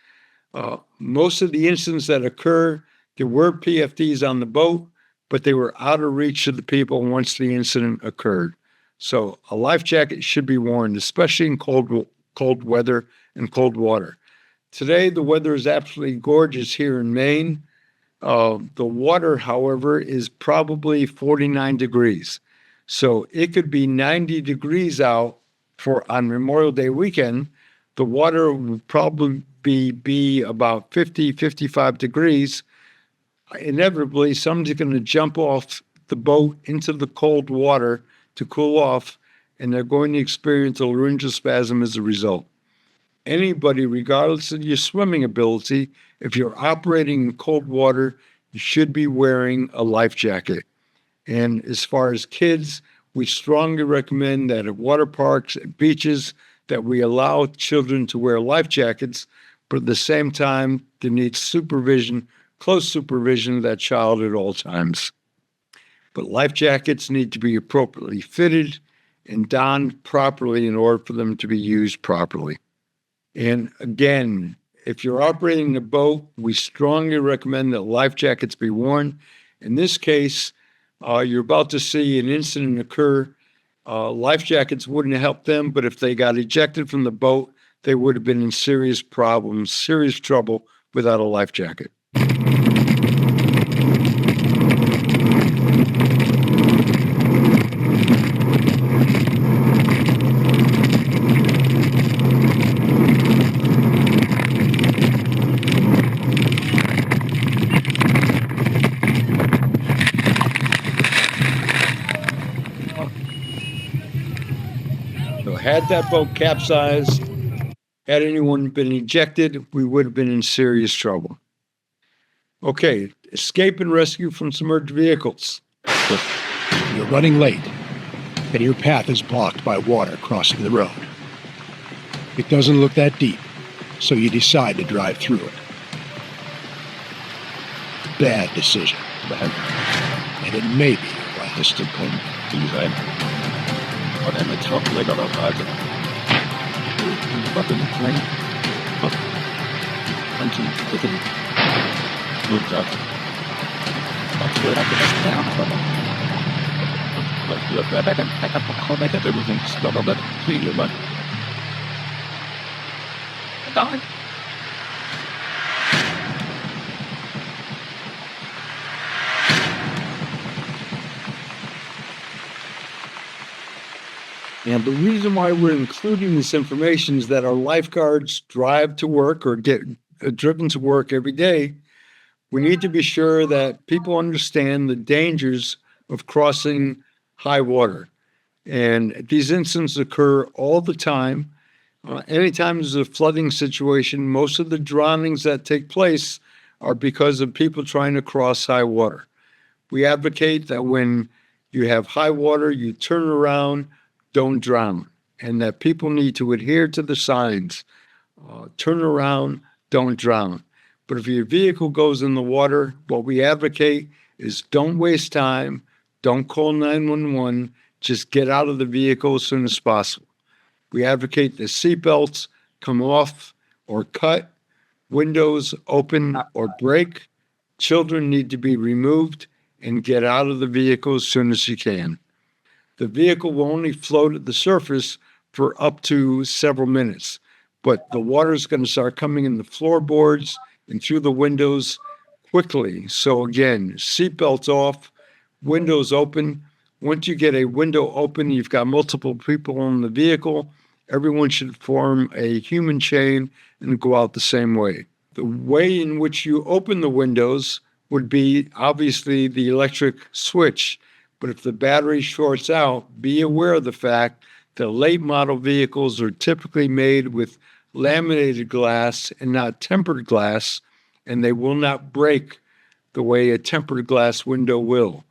Most of the incidents that occur, there were PFDs on the boat, but they were out of reach of the people once the incident occurred. So a life jacket should be worn, especially in cold weather and cold water. Today, the weather is absolutely gorgeous here in Maine. The water, however, is probably 49 degrees. So it could be 90 degrees out on Memorial Day weekend. The water would probably be about 50, 55 degrees. Inevitably, somebody's going to jump off the boat into the cold water to cool off, and they're going to experience a laryngeal spasm as a result. Anybody, regardless of your swimming ability, if you're operating in cold water, you should be wearing a life jacket. And as far as kids, we strongly recommend that at water parks, at beaches, that we allow children to wear life jackets, but at the same time, they need supervision, close supervision of that child at all times. But life jackets need to be appropriately fitted and donned properly in order for them to be used properly. And again, if you're operating a boat, we strongly recommend that life jackets be worn. In this case, you're about to see an incident occur. Life jackets wouldn't help them, but if they got ejected from the boat, they would have been in serious problems, serious trouble without a life jacket. Had that boat capsized, had anyone been ejected, we would have been in serious trouble. Okay, escape and rescue from submerged vehicles. You're running late, and your path is blocked by water crossing the road. It doesn't look that deep, so you decide to drive through it. Bad decision, and it may be your last. Og den med top ligger der bare til. Hvad er det for en? Han tænker, det kan nu tak. Og så er det der. And the reason why we're including this information is that our lifeguards drive to work or get driven to work every day. We need to be sure that people understand the dangers of crossing high water. And these incidents occur all the time. Anytime there's a flooding situation, most of the drownings that take place are because of people trying to cross high water. We advocate that when you have high water, you turn around, don't drown, and that people need to adhere to the signs. Turn around, don't drown. But if your vehicle goes in the water, what we advocate is don't waste time, don't call 911, just get out of the vehicle as soon as possible. We advocate the seatbelts come off or cut, windows open or break. Children need to be removed and get out of the vehicle as soon as you can. The vehicle will only float at the surface for up to several minutes, but the water is going to start coming in the floorboards and through the windows quickly. So again, seatbelts off, windows open. Once you get a window open, you've got multiple people in the vehicle. Everyone should form a human chain and go out the same way. The way in which you open the windows would be obviously the electric switch. But if the battery shorts out, be aware of the fact that late model vehicles are typically made with laminated glass and not tempered glass, and they will not break the way a tempered glass window will.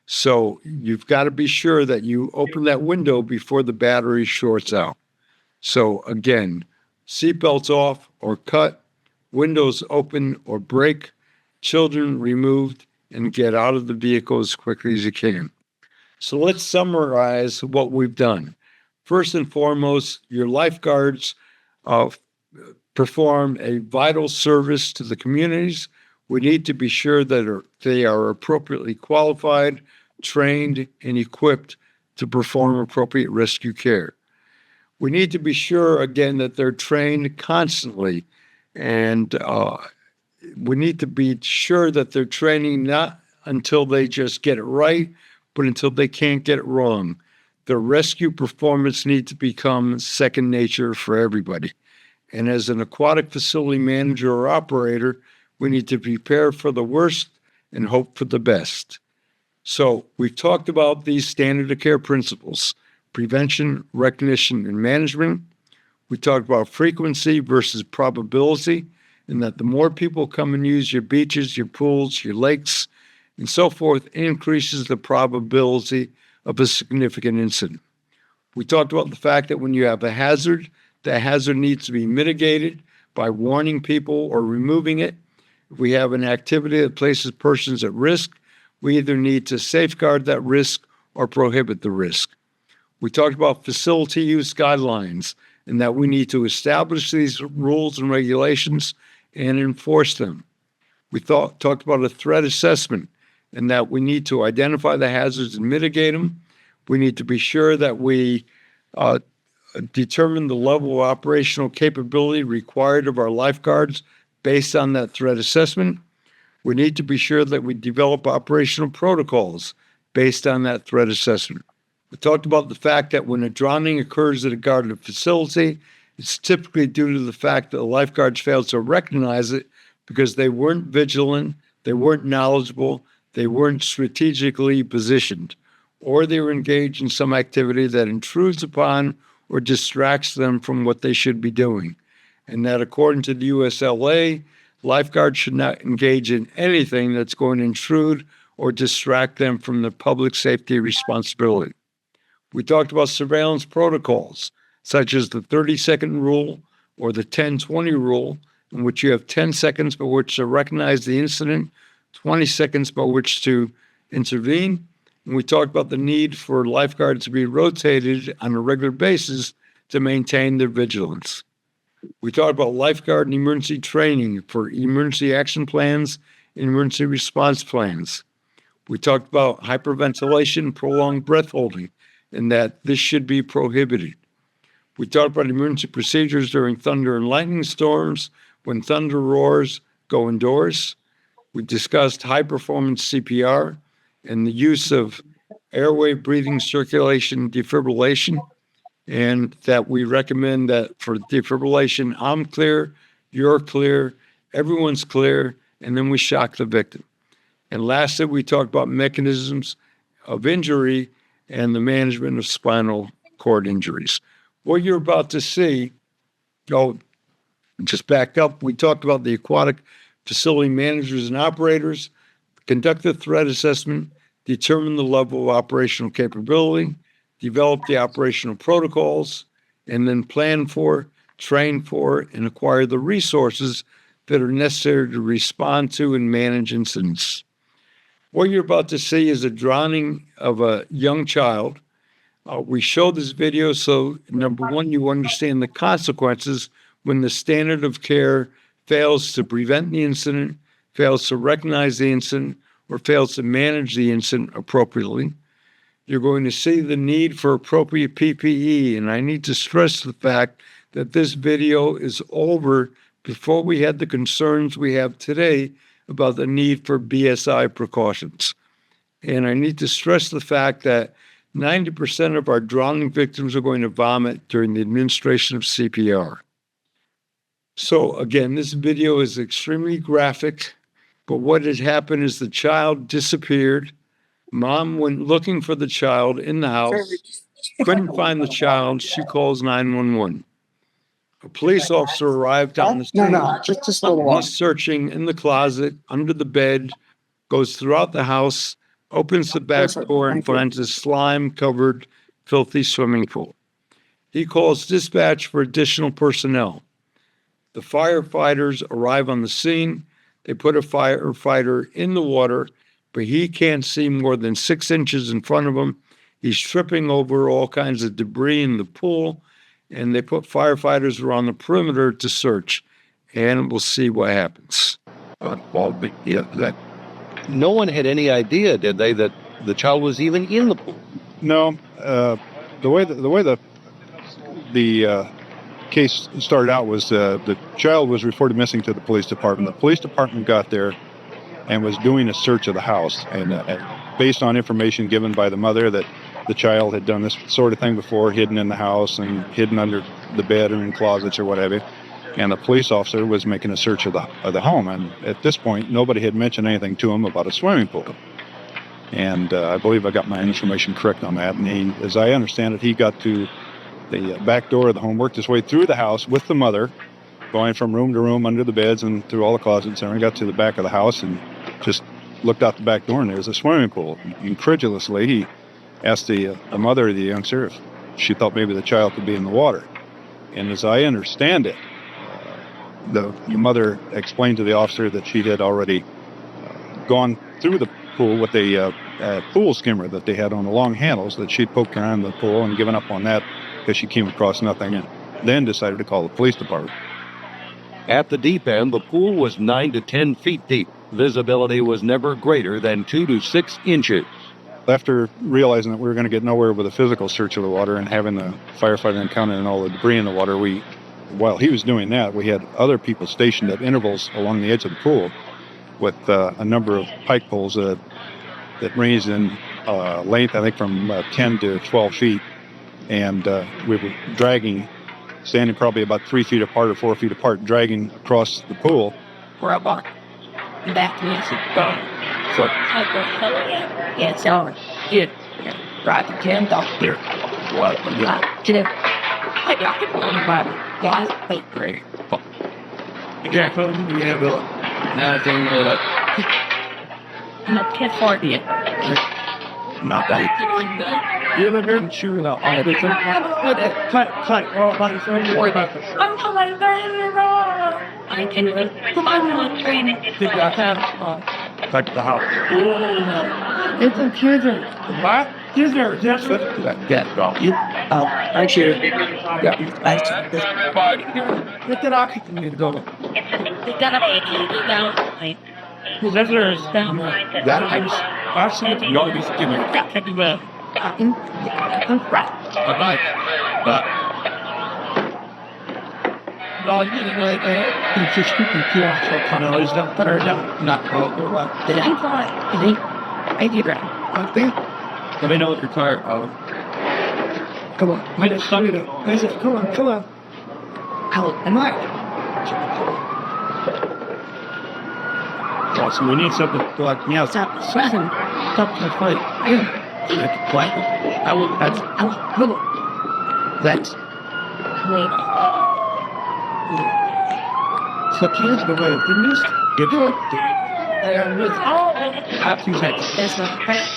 So you've got to be sure that you open that window before the battery shorts out. So again, seatbelts off or cut, windows open or break, children removed, and get out of the vehicle as quickly as you can. So let's summarize what we've done. First and foremost, your lifeguards perform a vital service to the communities. We need to be sure that they are appropriately qualified, trained, and equipped to perform appropriate rescue care. We need to be sure, again, that they're trained constantly, and we need to be sure that they're training not until they just get it right, but until they can't get it wrong. Their rescue performance needs to become second nature for everybody. And as an aquatic facility manager or operator, we need to prepare for the worst and hope for the best. So we've talked about these standard of care principles: prevention, recognition, and management. We talked about frequency versus probability, and that the more people come and use your beaches, your pools, your lakes, and so forth, increases the probability of a significant incident. We talked about the fact that when you have a hazard, the hazard needs to be mitigated by warning people or removing it. If we have an activity that places persons at risk, we either need to safeguard that risk or prohibit the risk. We talked about facility use guidelines and that we need to establish these rules and regulations and enforce them. We talked about a threat assessment and that we need to identify the hazards and mitigate them. We need to be sure that we determine the level of operational capability required of our lifeguards based on that threat assessment. We need to be sure that we develop operational protocols based on that threat assessment. We talked about the fact that when a drowning occurs at a guarded facility, it's typically due to the fact that the lifeguards failed to recognize it because they weren't vigilant, they weren't knowledgeable, they weren't strategically positioned, or they were engaged in some activity that intrudes upon or distracts them from what they should be doing. And that according to the USLA, lifeguards should not engage in anything that's going to intrude or distract them from the public safety responsibility. We talked about surveillance protocols, such as the 30-second rule or the 10-20 rule, in which you have 10 seconds by which to recognize the incident, 20 seconds by which to intervene. And we talked about the need for lifeguards to be rotated on a regular basis to maintain their vigilance. We talked about lifeguard and emergency training for emergency action plans and emergency response plans. We talked about hyperventilation, prolonged breath holding, and that this should be prohibited. We talked about emergency procedures during thunder and lightning storms. When thunder roars, go indoors. We discussed high-performance CPR and the use of airway breathing circulation defibrillation, and that we recommend that for defibrillation, I'm clear, you're clear, everyone's clear, and then we shock the victim. And lastly, we talked about mechanisms of injury and the management of spinal cord injuries. What you're about to see, just back up, we talked about the aquatic facility managers and operators, conduct the threat assessment, determine the level of operational capability, develop the operational protocols, and then plan for, train for, and acquire the resources that are necessary to respond to and manage incidents. What you're about to see is a drowning of a young child. We show this video so, number one, you understand the consequences when the standard of care fails to prevent the incident, fails to recognize the incident, or fails to manage the incident appropriately. You're going to see the need for appropriate PPE, and I need to stress the fact that this video is over before we had the concerns we have today about the need for BSI precautions. And I need to stress the fact that 90% of our drowning victims are going to vomit during the administration of CPR. So again, this video is extremely graphic, but what had happened is the child disappeared. Mom went looking for the child in the house, couldn't find the child. She calls 911. A police officer arrived on the scene. Just a little while. He's searching in the closet, under the bed, goes throughout the house, opens the back door and finds a slime-covered, filthy swimming pool. He calls dispatch for additional personnel. The firefighters arrive on the scene. They put a firefighter in the water, but he can't see more than 6 inches in front of him. He's tripping over all kinds of debris in the pool, and they put firefighters around the perimeter to search, and we'll see what happens. No one had any idea, did they, that the child was even in the pool? No. The way the case started out was the child was reported missing to the police department. The police department got there and was doing a search of the house, and based on information given by the mother that the child had done this sort of thing before, hidden in the house and hidden under the bed or in closets or whatever. And the police officer was making a search of the home. And at this point, nobody had mentioned anything to him about a swimming pool. And I believe I got my information correct on that. And he, as I understand it, he got to the back door of the home, worked his way through the house with the mother, going from room to room under the beds and through all the closets. And he got to the back of the house and just looked out the back door, and there was a swimming pool. Incredulously, he asked the mother of the youngster if she thought maybe the child could be in the water. And as I understand it, the mother explained to the officer that she had already gone through the pool with a pool skimmer that they had on the long handles, that she'd poked around the pool and given up on that because she came across nothing, and then decided to call the police department. At the deep end, the pool was 9 to 10 feet deep. Visibility was never greater than 2 to 6 inches. After realizing that we were going to get nowhere with a physical search of the water and having the firefighter encounter and all the debris in the water, while he was doing that, we had other people stationed at intervals along the edge of the pool with a number of pike poles that ranged in length, I think, from 10 to 12 feet. And we were dragging, standing probably about 3 feet apart or 4 feet apart, dragging across the pool. That means it's gone. So I go, it's on. It, right to 10 doctor. What? I got it on the body. Yeah, wait, great. Exactly. Yeah, but nothing. Not can't afford it. Not that. You ever heard sure about all the time? Cut. Oh, my friend, worry about this. I'm coming back. I can come on, training. Did I have back to the house? It's a kidder. What? Kidder. That's what that got you. I should. Yeah, I should. This body. Look at our people. Go. It's gonna be down. Who's down? That ice. Absolutely, you always give me that kind of right. No, you didn't like that. It's just stupid to actually kind of is not better than not go what. Did I try? Did I did that. I think. Let me know if you're tired. Come on. Wait a second. Come on. How am I? Awesome. We need something to like, you know, stop sweating. Stop the fight. I am. What? I will. That's. So here's the way of goodness. You do it. And with all up to that. There's no credit.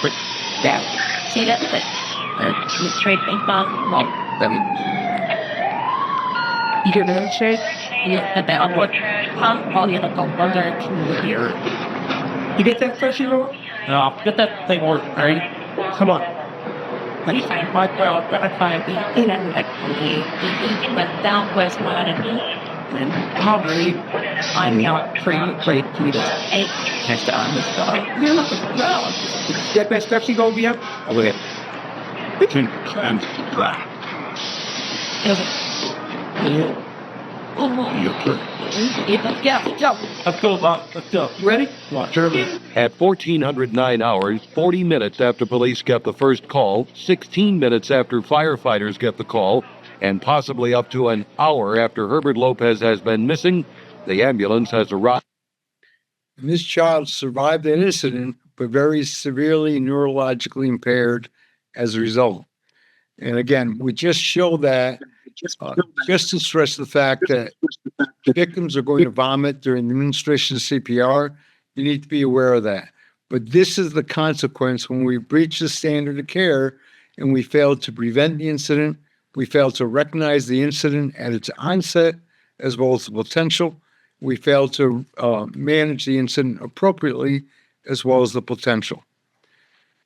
Quick. Down. See that? The trade bank bomb. No. You get the trade? Yeah, that on what? All the other compounders are here. You get that fresh hero? No, get that thing work, alright? Come on. Let me find my world, but I find the internet. He went down west one and probably I'm out pretty great to me to eight next on this dog. You're not the get best Pepsi go be up? Oh, wait. Between and black. Let's go, Bob. Let's go. Ready? At 1409 hours, 40 minutes after police get the first call, 16 minutes after firefighters get the call, and possibly up to an hour after Herbert Lopez has been missing, the ambulance has arrived. And this child survived that incident, but very severely neurologically impaired as a result. And again, we just show that just to stress the fact that victims are going to vomit during the administration of CPR. You need to be aware of that. But this is the consequence when we breach the standard of care and we fail to prevent the incident, we fail to recognize the incident at its onset as well as the potential, we fail to manage the incident appropriately as well as the potential.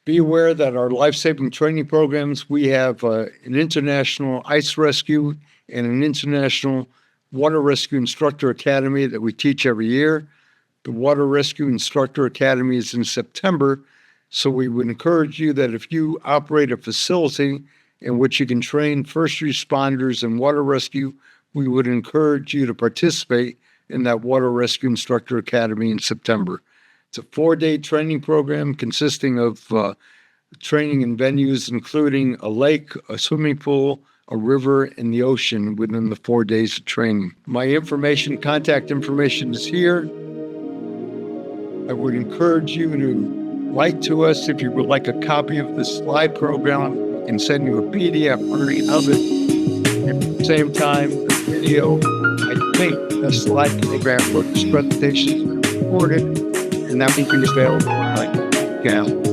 Be aware that our life-saving training programs, we have an international ice rescue and an international water rescue instructor academy that we teach every year. The water rescue instructor academy is in September, so we would encourage you that if you operate a facility in which you can train first responders in water rescue, we would encourage you to participate in that water rescue instructor academy in September. It's a 4-day training program consisting of training in venues including a lake, a swimming pool, a river, and the ocean within the 4 days of training. My contact information is here. I would encourage you to write to us if you would like a copy of the slide program and send you a PDF version of it. At the same time, the video, I think the slide program for this presentation is recorded, and that will be available.